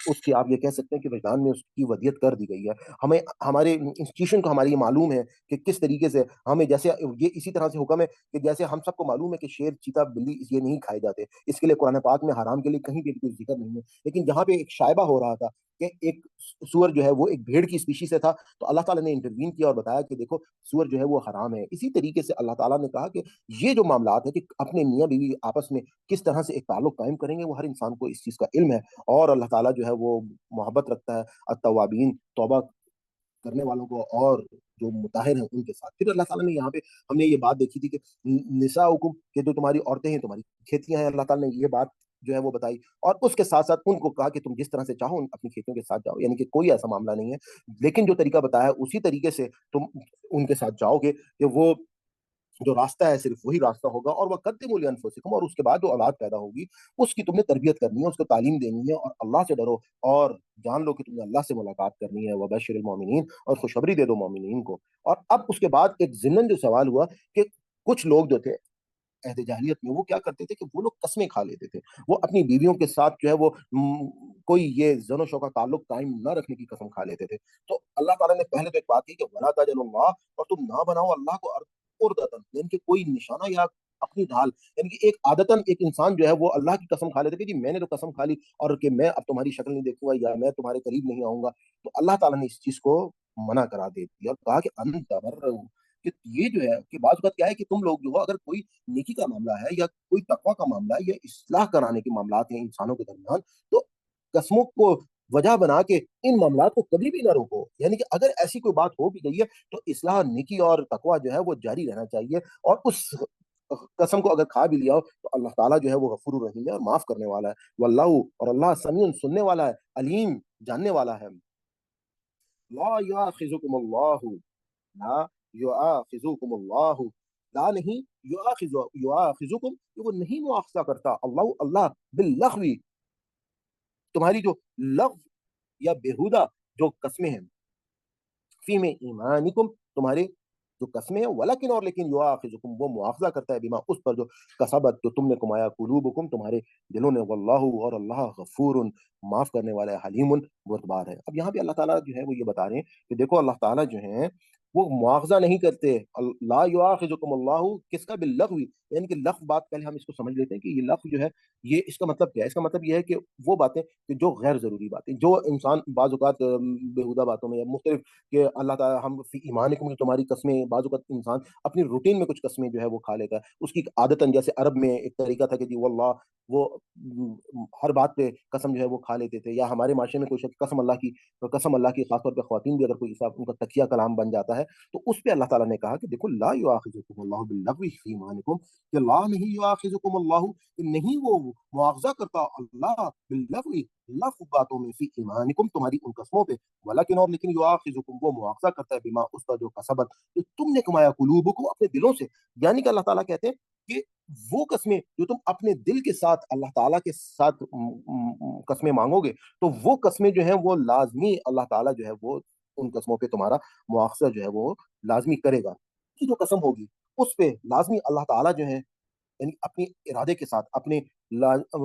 اس کی آپ یہ کہہ سکتے ہیں کہ وجدان میں اس کی ودیت کر دی گئی ہے۔ ہمیں ہمارے انسٹیٹیوشن کو ہماری یہ معلوم ہے کہ کس طریقے سے ہمیں، جیسے یہ اسی طرح سے حکم ہے کہ جیسے ہم سب کو معلوم ہے کہ شیر، چیتا، بلی یہ نہیں کھائے جاتے، اس کے لیے قرآن پاک میں حرام کے لیے کہیں بھی کوئی ذکر نہیں ہے، لیکن جہاں پہ ایک شائبہ ہو رہا تھا کہ ایک سور جو ہے وہ ایک بھیڑ کی اسپیشی سے تھا، تو اللہ تعالیٰ نے انٹروین کیا اور بتایا کہ دیکھو سور جو ہے وہ حرام ہے۔ اسی طریقے سے اللہ تعالیٰ نے کہا کہ یہ جو معاملات ہے کہ اپنے میاں بیوی آپس میں کس طرح سے ایک تعلق قائم کریں گے، وہ ہر انسان کو اس چیز کا علم ہے، اور اللہ تعالیٰ جو ہے وہ محبت رکھتا ہے التوابین، توبہ کرنے والوں کو، اور جو مطہر ہیں ان کے ساتھ۔ پھر اللہ تعالیٰ نے یہاں پہ، ہم نے یہ بات دیکھی تھی کہ نساؤکم، کہ جو تمہاری عورتیں ہیں تمہاری کھیتیاں ہیں، اللہ تعالیٰ نے یہ بات جو ہے وہ بتائی، اور اس کے ساتھ ساتھ ان کو کہا کہ تم جس طرح سے چاہو اپنی کھیتیوں کے ساتھ جاؤ، یعنی کہ کوئی ایسا معاملہ نہیں ہے، لیکن جو طریقہ بتایا ہے اسی طریقے سے تم ان کے ساتھ جاؤ گے، کہ وہ جو راستہ ہے صرف وہی راستہ ہوگا، اور وہ قدموا لانفسکم، اور اس کے بعد جو اولاد پیدا ہوگی اس کی تم نے تربیت کرنی ہے، اس کو تعلیم دینی ہے، اور اللہ سے ڈرو، اور جان لو کہ تم نے اللہ سے ملاقات کرنی ہے، وبشر المؤمنین، اور خوشخبری دے دو مومنین کو۔ اور اب اس کے بعد ایک ضمن جو سوال ہوا کہ کچھ لوگ جو تھے عہد جاہلیت میں، وہ کیا کرتے تھے کہ وہ لوگ قسمیں کھا لیتے تھے، وہ اپنی بیویوں کے ساتھ جو ہے وہ کوئی یہ زن و شو کا تعلق قائم نہ رکھنے کی قسم کھا لیتے تھے۔ تو اللہ تعالیٰ نے پہلے تو ایک بات کی کہ ولا تجعلوا اللہ، اور تم نہ بناؤ اللہ کو عرضدۃ، یعنی کہ کوئی نشانہ یا اپنی ڈھال، یعنی کہ ایک عادتاً ایک انسان جو ہے وہ اللہ کی قسم کھا لیتے کہ جی میں نے تو قسم کھا لی، اور کہ میں اب تمہاری شکل نہیں دیکھوں گا، یا میں تمہارے قریب نہیں آؤں گا۔ تو اللہ تعالیٰ نے اس چیز کو منع کرا دے دیا، اور کہا کہ ان تبرؤ، کہ یہ جو ہے کہ بعض اوقات کیا ہے کہ تم لوگ جو ہو، اگر کوئی نیکی کا معاملہ ہے، یا کوئی تقوی کا معاملہ ہے، یا اصلاح کرانے کے معاملات ہیں انسانوں کے درمیان، تو قسموں کو وجہ بنا کے ان معاملات کو کبھی بھی نہ روکو، یعنی کہ اگر ایسی کوئی بات ہو بھی گئی ہے تو اصلاح، نیکی اور تقوی جو ہے وہ جاری رہنا چاہیے، اور اس قسم کو اگر کھا بھی لیا ہو تو اللہ تعالیٰ جو ہے وہ غفور الرحیم ہے اور معاف کرنے والا ہے، واللہ، اور اللہ سمیع سننے والا ہے، علیم جاننے والا ہے۔ لا یؤاخذکم اللہ، لا یؤاخذکم اللہ، لا نہیں، یؤاخذکم، کہ وہ نہیں مؤاخذہ کرتا اللہ باللغو، تمہاری جو لغو یا بےہودہ جو قسمیں ہیں، فی میں ایمانکم، تمہارے جو قسمیں ہیں، ولیکن، اور لیکن، یؤاخذکم، وہ مؤاخذہ کرتا ہے، بما، اس پر جو کسبت، جو تم نے کمایا، قلوبکم، تمہارے دلوں نے، واللہ، اور اللہ غفور، معاف کرنے والا ہے، حلیم، بردبار ہے۔ اب یہاں پہ اللہ تعالیٰ جو ہے وہ یہ بتا رہے ہیں کہ دیکھو اللہ تعالیٰ جو ہیں وہ مواخذہ نہیں کرتے، لا یؤاخذکم اللہ، کس کا؟ باللغو، یعنی کہ لغو بات، پہلے ہم اس کو سمجھ لیتے ہیں کہ یہ لغو جو ہے یہ اس کا مطلب کیا ہے؟ اس کا مطلب یہ ہے کہ وہ باتیں کہ جو غیر ضروری باتیں، جو انسان بعض اوقات بےہودہ باتوں میں یا مختلف، کہ اللہ تعالیٰ ہم فی ایمانکم، جو تمہاری قسمیں، بعض اوقات انسان اپنی روٹین میں کچھ قسمیں جو ہے وہ کھا لیتا ہے، اس کی عادتاً، جیسے عرب میں ایک طریقہ تھا کہ جی واللہ، وہ ہر بات پہ قسم جو ہے وہ کھا لیتے تھے، یا ہمارے معاشرے میں کوئی شخص قسم اللہ کی، خاص طور پہ خواتین بھی، اگر کوئی حساب ان کا تکیہ کلام بن جاتا ہے، تو اس پہ اللہ تعالیٰ نے کہا کہ دیکھو لا یؤاخذکم اللہ باللغو فی ایمانکم، کہ لا نہیں یؤاخذکم اللہ، کہ نہیں وہ مواخذہ کرتا اللہ باللغو، لغو باتوں میں، فی ایمانکم، تمہاری ان قسموں پہ، ولیکن، اور لیکن، یؤاخذکم، وہ مواخذہ کرتا ہے، بما، اس کا جو کسبت، جو تم نے کمایا، قلوبکم، اپنے دلوں سے، یعنی کہ اللہ تعالیٰ کہتے ہیں کہ وہ قسمیں جو تم اپنے دل کے ساتھ اللہ تعالیٰ کے ساتھ قسمیں مانگو گے، تو وہ قسمیں جو ہیں وہ لازمی اللہ تعالیٰ جو ہے وہ ان قسموں پہ تمہارا مواخذہ جو ہے وہ لازمی کرے گا، کہ جو قسم ہوگی اس پہ لازمی اللہ تعالیٰ جو ہے، یعنی اپنی ارادے کے ساتھ، اپنے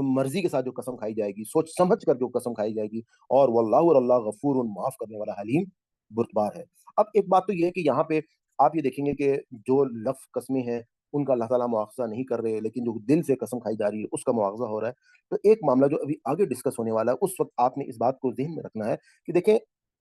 مرضی کے ساتھ جو قسم کھائی جائے گی، سوچ سمجھ کر جو قسم کھائی جائے گی، اور واللہ، اور اللہ غفور، معاف کرنے والا، حلیم، بردبار ہے۔ اب ایک بات تو یہ ہے کہ یہاں پہ آپ یہ دیکھیں گے کہ جو لفظ قسمیں ہیں ان کا اللہ تعالیٰ مواخذہ نہیں کر رہے، لیکن جو دل سے قسم کھائی جا رہی ہے اس کا مواخذہ ہو رہا ہے۔ تو ایک معاملہ جو ابھی آگے ڈسکس ہونے والا ہے، اس وقت آپ نے اس بات کو ذہن میں رکھنا ہے کہ دیکھیں،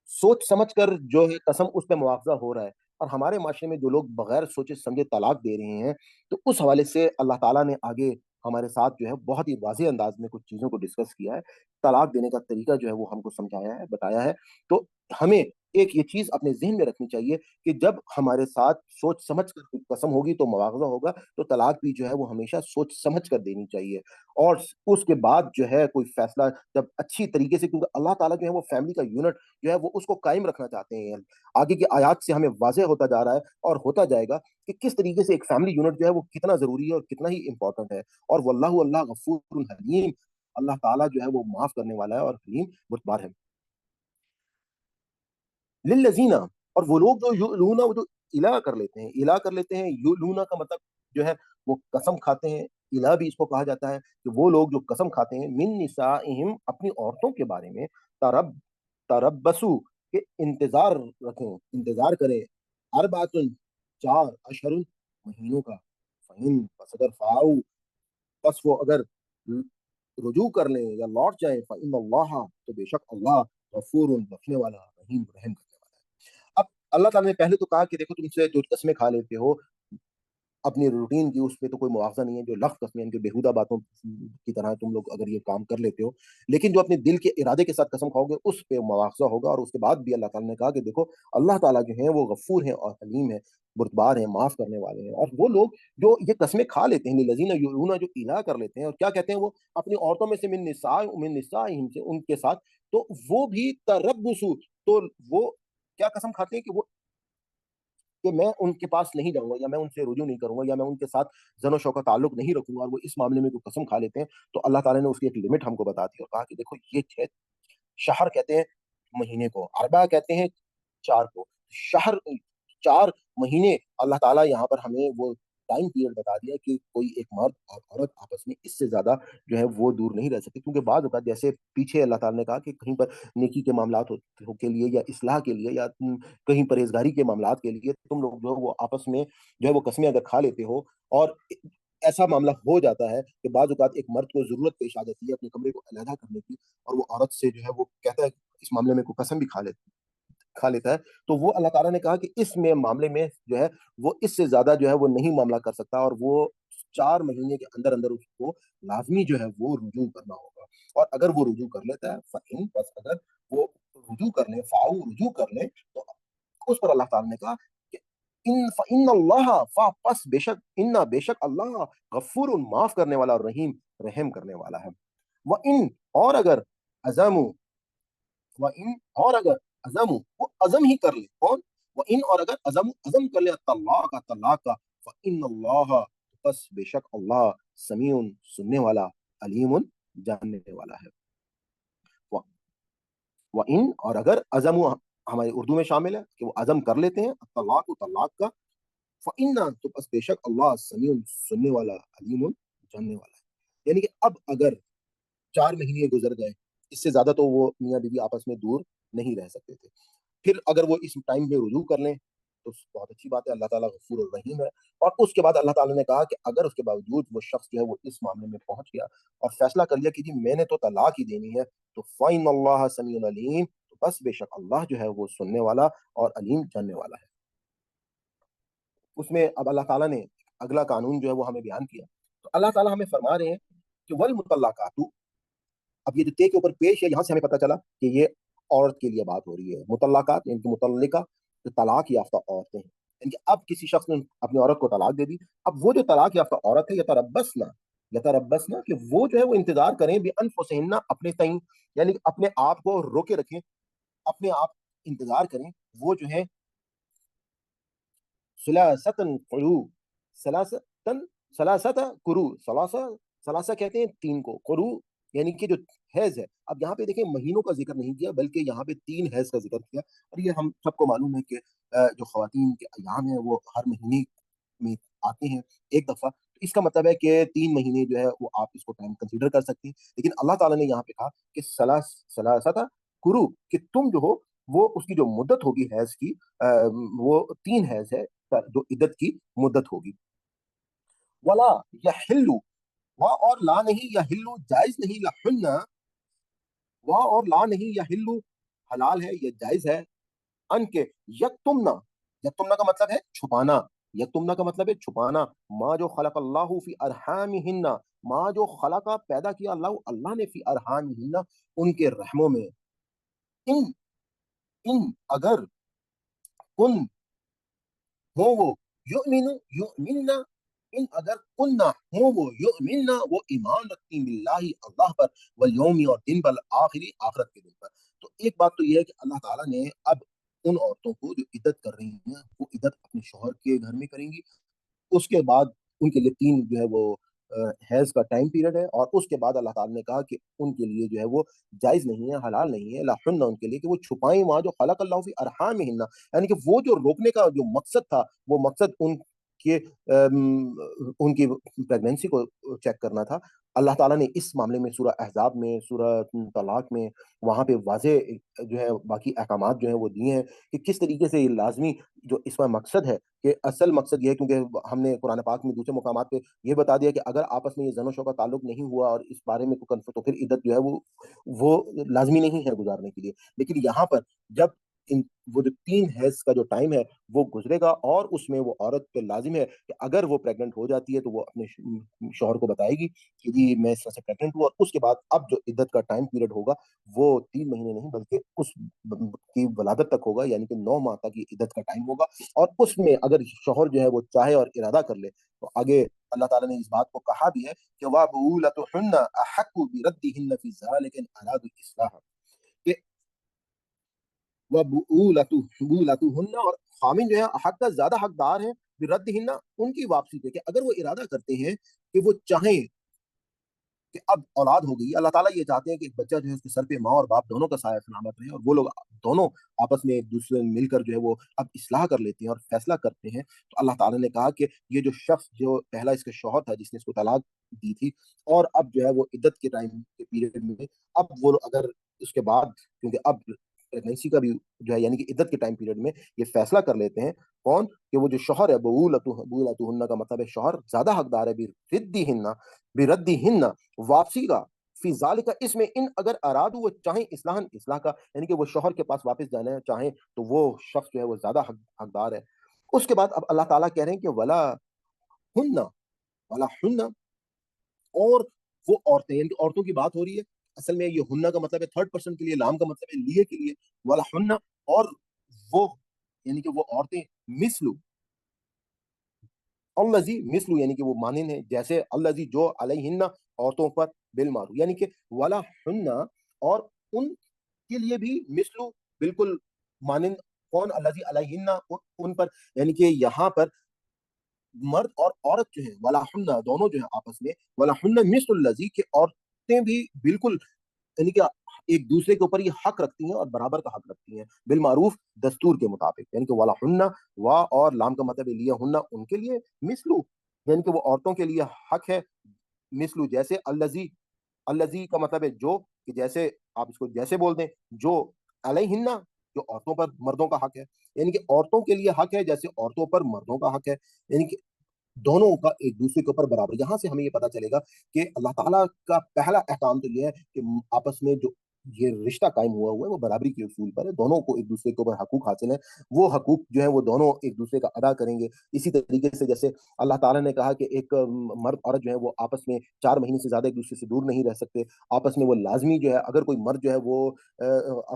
سوچ سمجھ کر جو ہے قسم، اس پہ مواخذہ ہو رہا ہے، اور ہمارے معاشرے میں جو لوگ بغیر سوچے سمجھے طلاق دے رہے ہیں، تو اس حوالے سے اللہ تعالیٰ نے آگے ہمارے ساتھ جو ہے بہت ہی واضح انداز میں کچھ چیزوں کو ڈسکس کیا ہے، طلاق دینے کا طریقہ جو ہے وہ ہم کو سمجھایا ہے، بتایا ہے۔ تو ہمیں ایک یہ چیز اپنے ذہن میں رکھنی چاہیے کہ جب ہمارے ساتھ سوچ سمجھ کر کوئی قسم ہوگی تو مواخذہ ہوگا، تو طلاق بھی جو ہے وہ ہمیشہ سوچ سمجھ کر دینی چاہیے، اور اس کے بعد جو ہے کوئی فیصلہ جب اچھی طریقے سے، کیونکہ اللہ تعالیٰ جو ہے وہ فیملی کا یونٹ جو ہے وہ اس کو قائم رکھنا چاہتے ہیں، آگے کی آیات سے ہمیں واضح ہوتا جا رہا ہے اور ہوتا جائے گا کہ کس طریقے سے ایک فیملی یونٹ جو ہے وہ کتنا ضروری ہے اور کتنا ہی امپورٹنٹ ہے، اور واللہ، اللہ غفور حلیم، اللہ ताला जो है वो माफ करने वाला है और हलीम बुरदबार है। लिल्लज़ीना, और वो लोग जो युलूना, वो जो इला कर लेते हैं, इला कर लेते हैं, युलूना का मतलब जो है वो कसम खाते हैं, इला भी इसको कहा जाता है कि वो लोग जो कसम खाते हैं मिन निसाइहिम, अपनी औरतों के बारे में, तरब तरब्बसु, के इंतज़ार रखें, इंतज़ार करें, अरबातुन, 4 अशहुरुन, महीनों का, फ़इन, बस अगर फ़ाऊ, बस वो अगर रुजू कर लें या लौट जाएँ, फ़इन्नल्लाह, तो बेशक अल्लाह गफूरुन, बख्शने वाला, रहीम, रहम करने वाला है। अब अल्लाह ताला ने पहले तो कहा कि देखो तुमसे जो कस्में खा लेते हो अपनी रूटीन की, उसपे तो कोई मुआवज़ा नहीं है, जो लफ़ कस्में, इनकी बेहुदा बातों की तरह तुम लोग अगर ये काम कर लेते हो, लेकिन जो अपने दिल के इरादे के साथ कसम खाओगे, उस पे मुआवज़ा होगा। और उसके बाद भी अल्लाह ताला ने कहा कि देखो अल्लाह ताला जो हैं वो गफ़ूर हैं और हलीम हैं, बुर्दबार हैं, माफ़ करने वाले हैं। और वो लोग जो ये कस्में खा लेते हैं, लिल्लज़ीना युलूना, जो इला कर लेते हैं, और क्या कहते हैं वो अपनी औरतों में से, मिन निसाइहिम, से उनके साथ, तो वो भी तरब्बुसु, तो वो क्या कसम खाते हैं कि मैं उनके पास नहीं जाऊँगा, या मैं उनसे रुजू नहीं करूँगा, या मैं उनके साथ ज़नो-शौ का ताल्लुक नहीं रखूँगा, और वो इस मामले में कोई कसम खा लेते हैं, तो अल्लाह ताला ने उसकी एक लिमिट हमको बता दी और कहा कि देखो ये 6 शहर कहते हैं महीने को, अरबा कहते हैं 4 को। शहर 4 महीने अल्लाह ताला यहाँ पर हमें वो टाइम पीरियड बता दिया कि कोई एक मर्द और औरत आपस में इससे ज़्यादा जो है वो दूर नहीं रह सकते। क्योंकि बाद औक़ात जैसे पीछे अल्लाह ताला ने कहा कि कहीं पर नेकी के मामलात हो के लिए, या इस्लाह के लिए, या कहीं परहेज़गारी के मामलात के लिए तुम लोग जो है वो आपस में जो है वो कस्में अगर खा लेते हो, और ऐसा मामला हो जाता है कि बाद औक़ात एक मर्द को ज़रूरत पेश आ जाती है अपने कमरे को अलहदा करने की, और वो औरत से जो है वो कहता है इस मामले में कोई कसम भी खा लेता है, तो वो अल्लाह ताला ने कहा कि इसमें मामले में जो है, वो इससे ज़्यादा जो है वो नहीं मामला कर सकता, और वो 4 महीने के अंदर-अंदर उसको लाज़मी जो है वो रुजू करना होगा। और अगर वो रुजू कर लेता है, फ़इन, बस अगर वो रुजू कर ले, फ़ाऊ, रुजू कर ले, तो उस पर अल्लाह ताला ने कहा कि फ़इन्नल्लाह, बस बेशक, बेशक अल्लाह गफ़ूरुन, माफ़ करने वाला, और रहीम, रहम करने वाला है। व इन, और अगर अज़मू, व इन, और अगर अज़मू, वो अज़म ही कर ले, कौन? व इन, और अगर अज़म अज़म कर ले तलाक का, फ़इन्नल्लाह, बस बेशक अल्लाह समीउन, सुनने वाला, अलीमुन, जानने वाला है। व व इन, और अगर अज़मू हमारी उर्दू में शामिल है कि वो अज़म कर लेते हैं, तलाक का, फ़इन्ना, तो बस बेशक अल्लाह समीउन, सुनने वाला, अलीमुन, जानने वाला है। यानी कि अब अगर 4 महीने गुज़र गए, इससे ज़्यादा तो वो मियाँ-बीवी आपस में दूर नहीं रह सकते थे। फिर अगर वो इस टाइम में रुजू कर लें, तो बहुत अच्छी बात है, अल्लाह ताला गफूर और रहीम है। और उसके बाद अल्लाह ताला ने कहा कि अगर उसके बावजूद वो शख्स जो है वो इस मामले में पहुँच गया और फैसला कर लिया कि जी मैंने तो तलाक ही देनी है, तो फ़इन्नल्लाह समीउन अलीम, तो बस बेशक अल्लाह जो है वो सुनने वाला और अलीम, जानने वाला है। उसमें अब अल्लाह ताला ने अगला कानून जो है वो हमें बयान किया। तो अल्लाह ताला हमें फरमा रहे हैं कि वल मुतल्लकातु, अब ये जो ते के ऊपर पेश है, यहाँ से हमें पता चला कि ये औरत के लिए बात हो रही है। मुतल्लकात, यानी कि मुतल्लिका, जो तलाक याफ्ता औरतें हैं। यानी कि अब किसी शख्स ने अपनी औरत को तलाक दे दी। अब वो जो तलाक याफ्ता औरत है, यतरब्बसना, कि वो जो है वो इंतज़ार करें बिअनफुसिहिन्ना, अपने तईं, यानी कि अपने आप को रोके रखें, अपने आप इंतज़ार करें। वो जो है सुलासतन कुरू, सलासतन, सलासता कुरू, सलासा कहते हैं 3 को, कुरू यानी कि जो हैज़ है। अब यहाँ पे देखिए महीनों का ज़िक्र नहीं किया, बल्कि यहाँ पे 3 हैज़ का ज़िक्र किया। और ये हम सबको मालूम है कि जो ख़वातीन के अय्याम हैं वो हर महीने में आते हैं 1 दफ़ा। तो इसका मतलब है कि 3 महीने जो है वो आप इसको टाइम कंसीडर कर सकते हैं। लेकिन अल्लाह ताला ने यहाँ पे कहा कि सलासता कुरू, कि तुम जो हो वो उसकी जो मुद्दत होगी हैज़ की, वो 3 हैज़ है, जो इद्दत की मुद्दत होगी। वला यहिल्लु, व और ला नहीं, यहिल्लु जायज़ नहीं, लहुन्ना, व और ला नहीं, यहिल्लु हलाल है, ये जायज़ है, अन के यक्तुमना, यक्तुमना का मतलब है छुपाना, यक्तुमना का मतलब है छुपाना, मा जो खलक़ल्लाहु फ़ी अरहामिहिन्ना, मा जो खलक़ा पैदा किया अल्लाह ने फ़ी अरहामिहिन्ना, उनके रहमों में, इन इन अगर कुन हो वो, युमिनु युमिन्ना, इन अगर कुन्ना हो वो, युमिन्ना, वो ईमान रखती बिल्लाहि, अल्लाह पर, वल यौमि, और दिन पर, आखिरी, आखिरत के दिन पर। तो एक बात तो ये है कि अल्लाह ताला ने अब उन औरतों को जो इद्दत कर रही हैं, वो इद्दत अपने शौहर के घर में करेंगी। उसके बाद उनके लिए 3 जो है वो हैज़ का टाइम पीरियड है, और उसके बाद अल्लाह ताला ने कहा कि उनके लिए जो है वो जायज़ नहीं है, हलाल नहीं है, लाहुन्ना उनके लिए, कि वो छुपाएँ वहाँ जो खलक़ल्लाहु फ़ी अरहामिहिन्ना, यानी कि वो जो रोकने का जो मकसद था, वो मकसद उनके उनकी प्रेगनेंसी को चेक करना था। अल्लाह ताला ने इस मामले में सूरह अहज़ाब में, सूरह तलाक में, वहाँ पे वाज़ेह जो है बाकी अहकामात जो हैं वो दिए हैं कि किस तरीके से ये लाज़मी जो इसका मकसद है, कि असल मकसद ये है, क्योंकि हमने कुरान पाक में दूसरे मकामात पे ये बता दिया कि अगर आपस में ये ज़न-ओ-शौ का ताल्लुक नहीं हुआ और इस बारे में तो फिर इद्दत जो है वो लाज़मी नहीं है गुज़ारने के लिए। लेकिन यहाँ पर जब इन वो जो 3 हैज़ का जो टाइम है, वो गुज़रेगा, और उसमें वो औरत पे लाज़िम है कि अगर वो प्रेग्नेंट हो जाती है, तो वो अपने शौहर को बताएगी कि जी मैं इस तरह से प्रेग्नेंट हूँ, और उसके बाद अब जो इद्दत का टाइम पीरियड होगा, वो 3 महीने नहीं बल्कि उस की वलादत तक होगा, यानी कि 9 माह तक ये इद्दत का टाइम होगा। और उसमें अगर शौहर जो है वो चाहे और इरादा कर ले, तो आगे अल्लाह ताला ने इस बात को कहा भी है कि वा बुऊलतुहुन्ना अहक्कु बिरद्दिहिन्ना फी ज़ालिका इन अरादू इस्लाहा, कि व बुऊलतुहुन्ना, और ख़ाविन जो है हक का ज़्यादा हकदार है बिरद्दिहिन्ना उनकी वापसी पे, कि अगर वो इरादा करते हैं कि वो चाहें कि अब औलाद हो गई, अल्लाह ताला ये चाहते हैं कि एक बच्चा जो है उसके सर पे माँ और बाप दोनों का साया सलामत रहे, और वो लोग दोनों आपस में एक-दूसरे में मिलकर जो है वो अब इस्लाह कर लेते हैं और फैसला करते हैं। तो अल्लाह ताला ने कहा कि ये जो शख्स जो पहला इसका शौहर था जिसने इसको तलाक दी थी, और अब जो है वो इद्दत के टाइम के पीरियड में, अब वो अगर उसके बाद, क्योंकि अब प्रेगनेंसी का भी जो है यानी कि इद्दत के टाइम पीरियड में ये फैसला कर लेते हैं, कौन? कि वो जो शौहर है, बुऊलतुहुन्ना का मतलब है शौहर ज़्यादा हकदार है बिरद्दिहिन्ना वापसी का, फी ज़ालिका इसमें, इन अगर अरादू वो चाहें इस्लाहन इस्लाह का, यानी कि वो शौहर के पास वापस जाना है चाहें, तो वो शख्स जो है वो ज़्यादा हकदार है। उसके बाद अब अल्लाह ताला कह रहे हैं कि हुन्ना वला हुन्ना, और वो औरतें, यानी कि औरतों की बात हो रही है। असल में ये हुन्ना का मतलब है थर्ड पर्सन के लिए, लाम का मतलब है लिए के लिए, वला हुन्ना, और वो यानी कि वो औरतें मिस्लु अल्लज़ी मिस्लु, यानी कि वो मानिंद है, जैसे अल्लज़ी जो अलैहिन्ना औरतों पर बिल मारूफ, यानी कि वला हुन्ना, और उनके लिए भी मिस्लु बिल्कुल मानिंद, कौन? अल्लज़ी अलैहिन्ना उन पर, यानी कि यहाँ पर मर्द और औरत जो है वला हुन्ना दोनों जो है आपस में, वला हुन्ना मिस्लुल लज़ी, कि औरतें भी बिल्कुल, यानी कि एक दूसरे के ऊपर ये हक रखती हैं और बराबर का हक रखती हैं बिल मारूफ दस्तूर के मुताबिक, यानी कि वाला हुन्ना, वा और लाम का मतलब है लिया हुन्ना उनके लिए, मिसलू यानी कि वो औरतों के लिए हक है, मिसलू जैसे अल्लजी, अल्लजी का मतलब है जो, कि जैसे आप इसको जैसे बोल दें, जो अलैहिन्ना जो औरतों पर मर्दों का हक है, यानी कि औरतों के लिए हक है जैसे औरतों पर मर्दों का हक है, यानी कि दोनों का एक दूसरे के ऊपर बराबर। यहाँ से हमें ये पता चलेगा कि अल्लाह ताला का पहला अहकाम तो ये है कि आपस में जो ये रिश्ता कायम हुआ हुआ है वो बराबरी के उसूल पर है, दोनों को एक दूसरे के ऊपर हकूक हासिल है, वो हकूक जो है वो दोनों एक दूसरे का अदा करेंगे। इसी तरीके से जैसे अल्लाह ताला ने कहा कि एक मर्द औरत जो है वो आपस में 4 महीने से ज्यादा एक दूसरे से दूर नहीं रह सकते, आपस में वो लाजमी जो है, अगर कोई मर्द जो है वो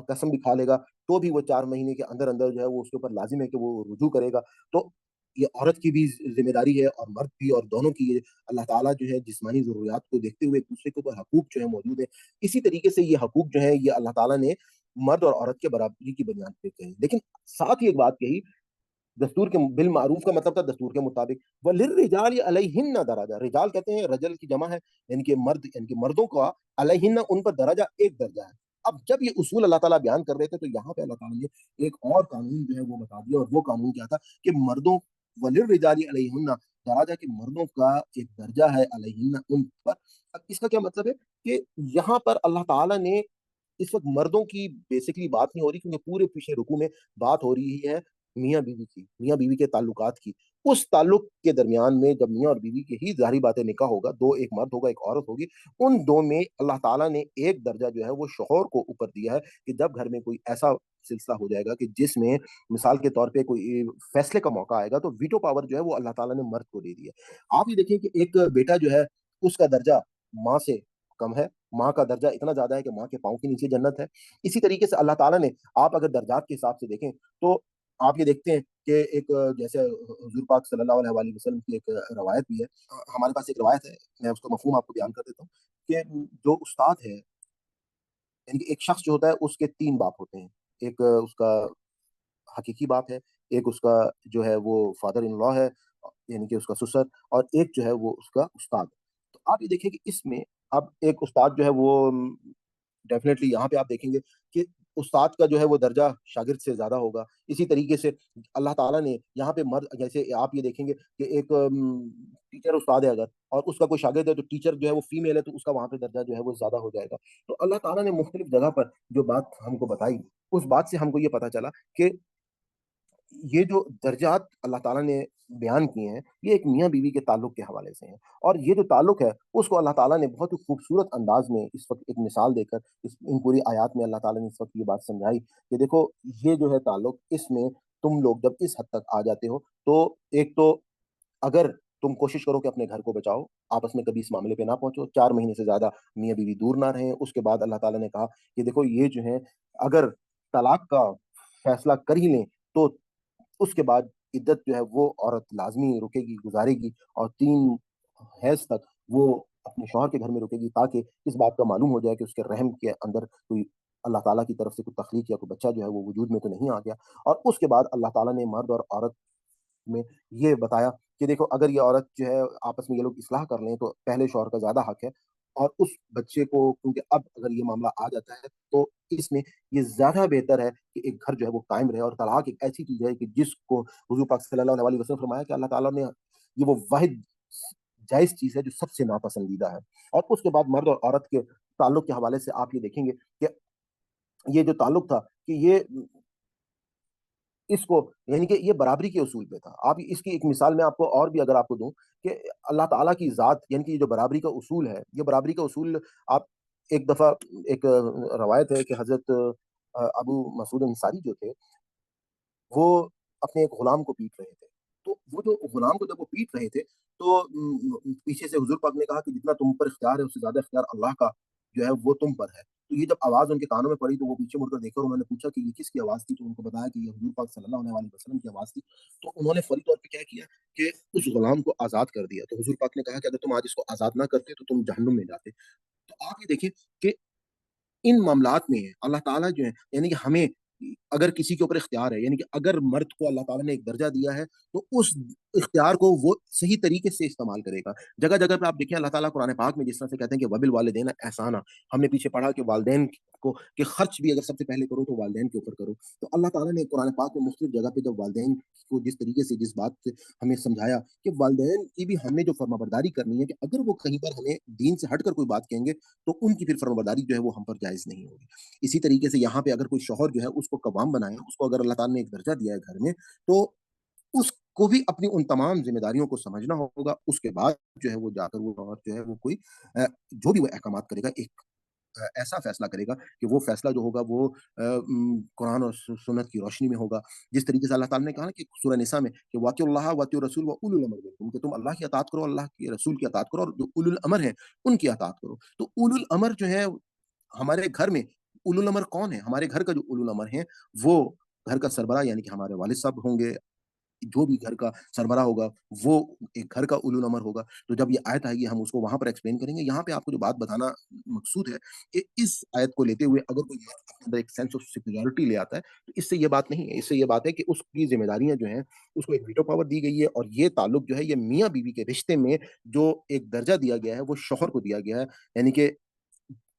कसम भी खा लेगा, तो भी वो 4 महीने के अंदर अंदर जो है वो उसके ऊपर लाजिम है कि वो रुजू करेगा। तो ये औरत की भी ज़िम्मेदारी है और मर्द भी, और दोनों की ये अल्लाह ताला जो है जिस्मानी ज़रूरियात को देखते हुए एक-दूसरे के ऊपर हकूक जो है मौजूद है। इसी तरीके से ये हकूक जो है ये अल्लाह ताला ने मर्द और औरत के बराबरी की बुनियाद पे कहे। लेकिन साथ ही एक बात कही, दस्तूर के बिल मारूफ का मतलब था दस्तूर के मुताबिक, वलिर्रिजाल अलैहिन्ना दराजा, रिजाल कहते हैं रजल की जमा है, यानी कि मर्द, यानी कि मर्दों का अलैहिन्ना उन पर दराजा एक दर्जा है। अब जब ये उसूल अल्लाह ताला बयान कर रहे थे, तो यहाँ पे अल्लाह ताला ने एक और कानून जो है वो बता दिया, और वो कानून क्या था कि मर्दों, वलिर्रिजाल अलैहिन्ना दराजा, कि मर्दों का एक दर्जा है अलैहिन्ना उन पर। अब इसका क्या मतलब है कि यहाँ पर अल्लाह ताला ने इस वक़्त मर्दों की बेसिकली बात नहीं हो रही, क्योंकि पूरे पीछे रुकू में बात हो रही है मियाँ-बीवी की, मियाँ-बीवी के ताल्लुकात की। उस ताल्लुक के दरमियान में जब मियाँ और बीवी के ही ज़ाहिर बात है निकाह होगा, 2 एक मर्द होगा, एक औरत होगी, उन 2 में अल्लाह ताला ने एक दर्जा जो है वो शौहर को ऊपर दिया है, कि जब घर में कोई ऐसा सिलसिला हो जाएगा कि जिसमें मिसाल के तौर पे कोई फैसले का मौका आएगा, तो वीटो पावर जो है वो अल्लाह ताला ने मर्द को दे दी है। आप ये देखिए कि एक बेटा जो है उसका दर्जा माँ से कम है, माँ का दर्जा इतना ज़्यादा है कि माँ के पाँव के नीचे जन्नत है। इसी तरीके से अल्लाह ताला ने, आप अगर दर्जात के हिसाब से देखें, तो आप ये देखते हैं कि एक जैसे हुज़ूर पाक सल्लल्लाहु अलैहि वसल्लम की एक रवायत भी है। हमारे पास एक रवायत है, मैं उसका मफ़हूम आपको बयान कर देता हूँ, कि जो उस्ताद है, यानी कि एक शख्स जो होता है उसके 3 बाप होते हैं। एक उसका हकीकी बाप है, एक उसका जो है वो फादर इन लॉ है, यानी कि उसका ससुर, और एक जो है वो उसका उस्ताद। आप ये देखिए कि इसमें अब एक उस्ताद जो है वो डेफ़िनेटली यहाँ पे आप देखेंगे कि उस्ताद का जो है वो दर्जा शागिर्द से ज़्यादा होगा। इसी तरीके से अल्लाह ताला ने यहाँ पे मर्द जैसे आप ये देखेंगे कि एक टीचर उस्ताद है अगर और उसका कोई शागिर्द है तो टीचर जो है वो फीमेल है तो उसका वहाँ पे दर्जा जो है वो ज़्यादा हो जाएगा। तो अल्लाह ताला ने मुख्तलिफ जगह पर जो बात हमको बताई, उस बात से हमको ये पता चला कि ये जो दर्जात अल्लाह ताला ने बयान किए हैं, ये एक मियाँ-बीवी के ताल्लुक के हवाले से हैं और ये जो ताल्लुक है, उसको अल्लाह ताला ने बहुत ही खूबसूरत अंदाज़ में इस वक़्त एक मिसाल देकर इस इन पूरी आयत में अल्लाह ताला ने इस वक़्त ये बात समझाई कि देखो, ये जो है ताल्लुक, इसमें तुम लोग जब इस हद तक आ जाते हो, तो एक तो अगर तुम कोशिश करो कि अपने घर को बचाओ, आपस में कभी इस मामले पे ना पहुँचो, 4 महीने से ज़्यादा मियाँ-बीवी दूर ना रहें। उसके बाद अल्लाह ताला ने कहा कि देखो ये जो है, अगर तलाक का फैसला कर ही लें, तो उसके बाद इद्दत जो है वो औरत लाज़मी रुकेगी, गुज़ारेगी और 3 हैज़ तक वो अपने शौहर के घर में रुकेगी ताकि इस बात का मालूम हो जाए कि उसके रहम के अंदर कोई अल्लाह ताला की तरफ से कोई तख़लीक़ या कोई बच्चा जो है वो वजूद में तो नहीं आ गया। और उसके बाद अल्लाह ताला ने मर्द और औरत में ये बताया कि देखो, अगर ये औरत जो है आपस में ये लोग इस्लाह कर लें तो पहले शौहर का ज़्यादा हक है और उस बच्चे को, क्योंकि अब अगर ये मामला आ जाता है तो इसमें ये ज़्यादा बेहतर है कि एक घर जो है वो कायम रहे और तलाक एक ऐसी चीज़ है कि जिसको हुज़ूर पाक सल्लल्लाहु अलैहि वसल्लम ने फरमाया कि अल्लाह ताला ने ये वो वाहिद जायज़ चीज़ है जो सबसे नापसंदीदा है। और उसके बाद मर्द और औरत के ताल्लुक के हवाले से आप ये देखेंगे कि ये जो ताल्लुक था कि ये इसको यानी कि ये बराबरी के उसूल पे था। आप इसकी एक मिसाल मैं आपको और भी अगर आपको दूँ कि अल्लाह ताला की ज़ात यानी कि ये जो बराबरी का उसूल है, ये बराबरी का उसूल आप एक दफ़ा एक रवायत है कि हज़रत अबू मसूद अंसारी जो थे, वो अपने एक गुलाम को पीट रहे थे। तो वो जो गुलाम को जब वो पीट रहे थे, तो पीछे से हुज़ूर पाक ने कहा कि जितना तुम पर इख्तियार है, उससे ज़्यादा इख्तियार अल्लाह का जो है वो तुम पर है। तो ये जब आवाज़ उनके कानों में पड़ी तो वो पीछे मुड़कर देखा और उन्होंने पूछा कि ये किसकी आवाज़ थी? तो उनको बताया कि ये हुज़ूर पाक सल्लल्लाहु अलैहि वसल्लम की आवाज़ थी। तो उन्होंने फौरी तौर पे क्या किया कि उस गुलाम को आज़ाद कर दिया। तो हुज़ूर पाक ने कहा कि अगर तुम आज इसको आज़ाद ना करते तो तुम जहन्नुम में जाते। तो आप ये देखिए कि इन मामलात में अल्लाह ताला जो है यानी कि हमें अगर किसी के ऊपर इख्तियार है, यानी कि अगर मर्द को अल्लाह ताला ने एक दर्जा दिया है, तो उस इख्तियार को वो सही तरीके से इस्तेमाल करेगा। जगह-जगह पे आप देखिए अल्लाह ताला कुरान पाक में जिस तरह से कहते हैं कि वबिल वालिदैन एहसाना, हमने पीछे पढ़ा कि वालिदैन को के खर्च भी अगर सबसे पहले करो तो वालिदैन के ऊपर करो। तो अल्लाह ताला ने कुरान पाक में मुख्तलिफ जगह पे जब वालिदैन को जिस तरीके से जिस बात से हमें समझाया कि वालिदैन की भी हमने जो फर्माबरदारी करनी है कि अगर वो कहीं पर हमें दीन से हटकर कोई बात कहेंगे, तो उनकी फिर फर्माबरदारी जो है वो हम पर जायज़ नहीं होगी। इसी तरीके से यहाँ पे अगर कोई शौहर जो है उसको कव्वाम बनाया, उसको अगर अल्लाह ताला ने एक दर्जा दिया है घर में, तो उसको भी अपनी उन तमाम ज़िम्मेदारियों को समझना होगा। उसके बाद जो है वो जाकर वो औरत जो है वो कोई जो भी वो अहकामात करेगा एक ऐसा फ़ैसला करेगा कि वो फ़ैसला जो होगा वो कुरान और सुन्नत की रोशनी में होगा। जिस तरीके से अल्लाह ताला ने कहा ना कि सूरह निसा में कि वातियुल्लाह वातियुर रसूल व उलुल अम्र मिनकुम, कि तुम अल्लाह की अताअत करो, अल्लाह के रसूल की अताअत करो और जो उलुल अम्र हैं, उनकी अताअत करो। तो उलुल अम्र जो है हमारे घर में उलुल अम्र कौन है? हमारे घर का जो उलुल अम्र हैं, वो घर का सरबरा यानी कि हमारे वालिद साहब होंगे, जो भी घर का सरबराह होगा, वो एक घर का उलुल अमर होगा। तो जब ये आयत आएगी हम उसको वहाँ पर एक्सप्लेन करेंगे। यहाँ पे आपको जो बात बताना मकसूद है कि इस आयत को लेते हुए अगर कोई मर्द अपने अंदर एक सेंस ऑफ सुपीरियॉरिटी ले आता है, तो इससे ये बात नहीं है। इससे ये बात है कि उसकी ज़िम्मेदारियाँ जो हैं, उसको एक वीटो पावर दी गई है और ये ताल्लुक जो है ये मियाँ-बीवी के रिश्ते में जो एक दर्जा दिया गया है, वो शौहर को दिया गया है। यानी कि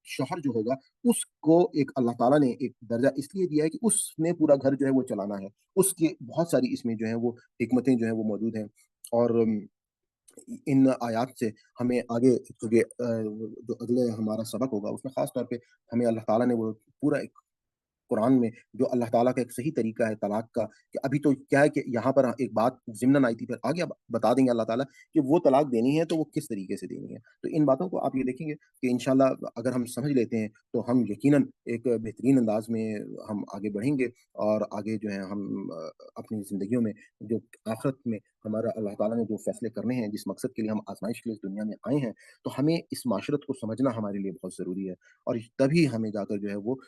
शौहर जो होगा, उसको एक अल्लाह ताला ने एक दर्जा इसलिए दिया है कि उसने पूरा घर जो है वो चलाना है। उसकी बहुत सारी इसमें जो है वो हिकमतें जो हैं वो मौजूद हैं और इन आयात से हमें आगे चूँकि जो अगले हमारा सबक होगा उसमें ख़ास तौर पे हमें अल्लाह ताला ने वो पूरा एक कुरान में जो अल्लाह ताला का एक सही तरीका है तलाक का, कि अभी तो क्या है कि यहाँ पर एक बात ज़िम्नन आई थी, फिर आगे अब बता देंगे अल्लाह ताला कि वो तलाक देनी है तो वो किस तरीके से देनी है। तो इन बातों को आप ये देखेंगे कि इंशाअल्लाह अगर हम समझ लेते हैं तो हम यकीनन एक बेहतरीन अंदाज़ में हम आगे बढ़ेंगे और आगे जो है हम अपनी ज़िंदगियों में जो आखिरत में हमारा अल्लाह ताला ने जो फ़ैसले करने हैं, जिस मकसद के लिए हम आज़माइश के लिए इस दुनिया में आए हैं, तो हमें इस माशरत को समझना हमारे लिए बहुत ज़रूरी है और तभी हमें जाकर जो है वो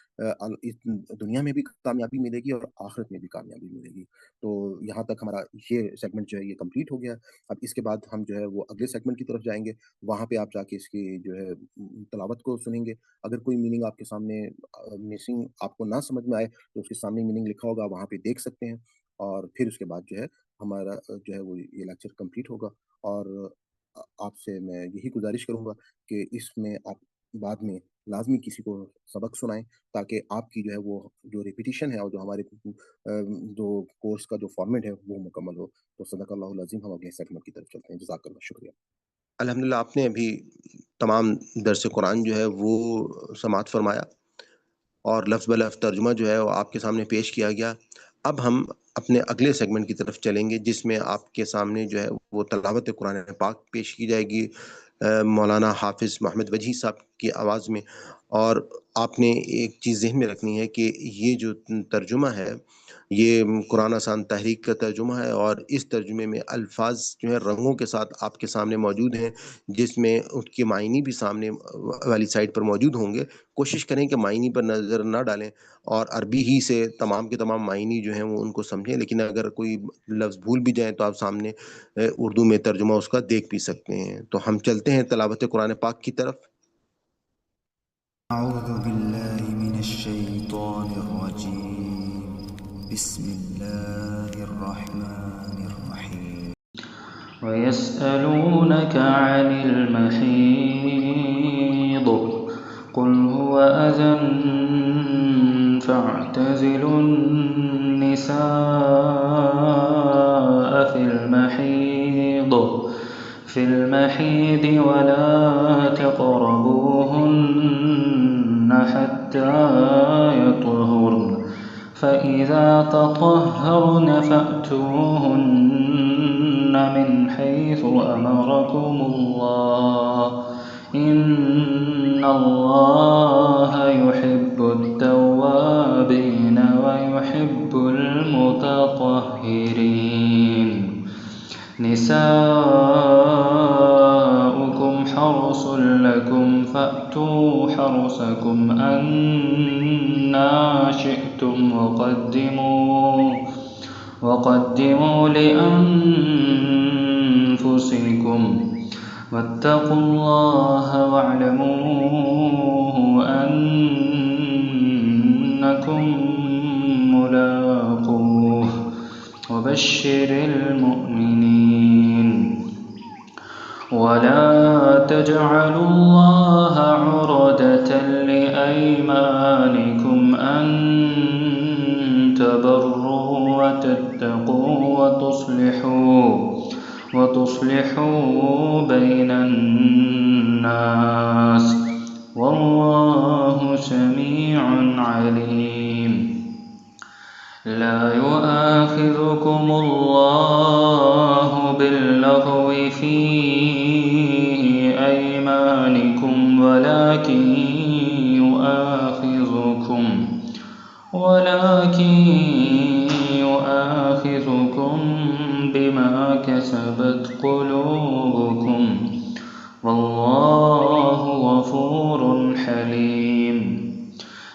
इस दुनिया में भी कामयाबी मिलेगी और आखिरत में भी कामयाबी मिलेगी। तो यहाँ तक हमारा ये सेगमेंट जो है ये कंप्लीट हो गया। अब इसके बाद हम जो है वो अगले सेगमेंट की तरफ जाएँगे। वहाँ पे आप जाके इसकी जो है तिलावत को सुनेंगे। अगर कोई मीनिंग आपके सामने मिसिंग आपको ना समझ में आए तो उसके सामने मीनिंग लिखा होगा वहाँ पे देख सकते हैं और फिर उसके बाद जो है हमारा जो है वो ये लेक्चर कंप्लीट होगा और आपसे मैं यही गुज़ारिश करूँगा कि इसमें आप बाद में लाज़मी किसी को सबक सुनाएँ, ताकि आपकी जो है वो जो रिपिटिशन है और जो हमारे जो कोर्स का जो फ़ॉर्मेट है वो मुकम्मल हो। तो सदक़ल्लाहुल अज़ीम, हम अगले सेगमेंट की तरफ चलते हैं। जज़ाकल्लाह, शुक्रिया। अल्हम्दुलिल्लाह आपने अभी तमाम दर्स कुरान जो है वो समाअत फ़रमाया और लफ़्ज़ ब लफ़्ज़ तर्जुमा जो है वो आपके सामने पेश किया गया। अब हम अपने अगले सेगमेंट की तरफ चलेंगे जिसमें आपके सामने जो है वो तिलावत कुरान पाक पेश की जाएगी मौलाना हाफ़िज़ मोहम्मद वजी साहब की आवाज़ में। और आपने एक चीज़ ज़हन में रखनी है कि ये जो तर्जुमा है, ये कुरान आसान तहरीक का तर्जुमा है और इस तर्जुमे में अल्फ़ाज़ जो है रंगों के साथ आपके सामने मौजूद हैं, जिसमें उसके मायने भी सामने वाली साइड पर मौजूद होंगे। कोशिश करें कि मायने पर नज़र ना डालें और अरबी ही से तमाम के तमाम मायने जो हैं वो उनको समझें, लेकिन अगर कोई लफ्ज़ भूल भी जाएँ तो आप सामने उर्दू में तर्जुमा उसका देख भी सकते हैं। तो हम चलते हैं तिलावत कुरान पाक की तरफ। أعوذ بالله من الشيطان الرجيم. بسم الله الرحمن الرحيم. ويسألونك عن المحيض قل هو أذى فاعتزلوا النساء في المحيض ولا تقربوهن حتى يطهرن فإذا تطهرن فأتوهن من حيث أمركم الله إن الله يحب التوابين ويحب المتطهرين. نساؤكم حرث لكم فأتوا حرثكم أنى شئتم وقدموا لأنفسكم واتقوا الله واعلموا أنكم ملاقوه وبشر المؤمنين. ولا تجعلوا الله عرضة لأيمانكم أن تبروا وتتقوا وتصلحوا بين الناس والله سميع عليم. لا يؤاخذكم الله باللغو في أيمانكم ولكن يؤاخذكم بما كسبت قلوبكم والله غفور حليم.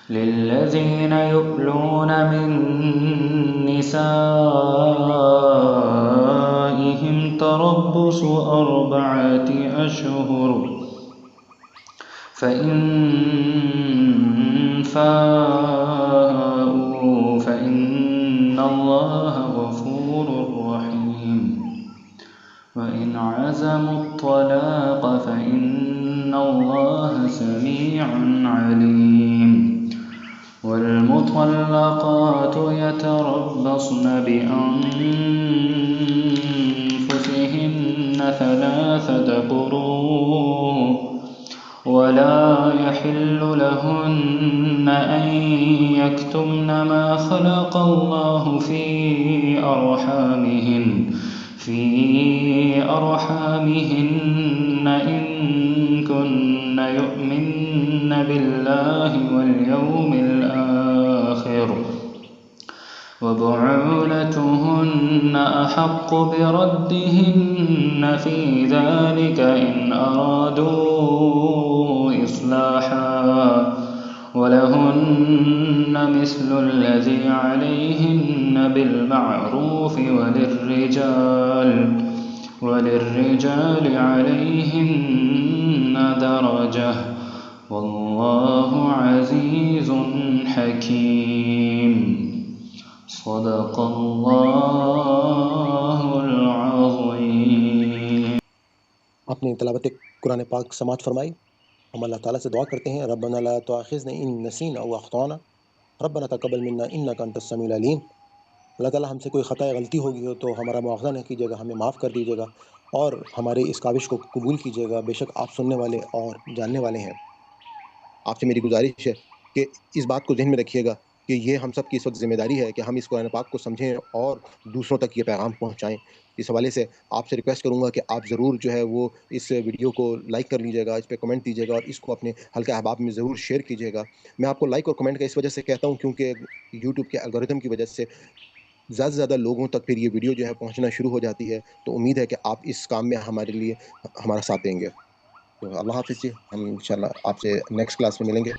للذين يؤلون من نسائهم تربص 4 أشهر فإن فاءوا فإن الله غفور رحيم. وإن عزموا الطلاق فإن الله سميع عليم. والمطلقات يتربصن بأنفسهن 3 قروء ولا يحل لهن أن يكتمن ما خلق الله في أرحامهن إن كن يؤمن بالله واليوم الآخر وبعولتهن أحق بردهن في ذلك إن أرادوا إصلاحا ولهن مثل الذي عليهن بالمعروف وللرجال عليهن درجة والله عزيز حكيم. صدق الله العظيم. اپنی تلاوت قرآن پاک سماعت فرمائی. ہم اللہ تعالیٰ سے دعا کرتے ہیں ربنا لا تؤاخذنا ان نسینا او اخطانا ربنا تقبل منا انک انت السمیع العلیم. اللہ تعالیٰ ہم سے کوئی خطا یا غلطی ہوگی ہو تو ہمارا مواخذہ نہ کیجیے گا، ہمیں معاف کر دیجیے گا اور ہمارے اس کاوش کو قبول کیجیے گا، بے شک آپ سننے والے اور جاننے والے ہیں. آپ سے میری گزارش ہے کہ اس بات کو ذہن میں رکھیے گا کہ یہ ہم سب کی اس وقت ذمہ داری ہے کہ ہم اس قرآن پاک کو سمجھیں اور دوسروں تک یہ پیغام پہنچائیں. اس حوالے سے آپ سے ریکویسٹ کروں گا کہ آپ ضرور جو ہے وہ اس ویڈیو کو لائک کر لیجیے گا، اس پہ کمنٹ دیجیے گا اور اس کو اپنے حلقہ احباب میں ضرور شیئر کیجیے گا. میں آپ کو لائک اور کمنٹ کا اس وجہ سے کہتا ہوں کیونکہ یوٹیوب کے الگوریتم کی وجہ سے زیادہ سے زیادہ لوگوں تک پھر یہ ویڈیو جو ہے پہنچنا شروع ہو جاتی ہے. تو امید ہے کہ آپ اس کام میں ہمارے لیے ہمارا ساتھ دیں گے. تو اللہ حافظ جی، ہم انشاءاللہ آپ سے نیکسٹ کلاس میں ملیں گے.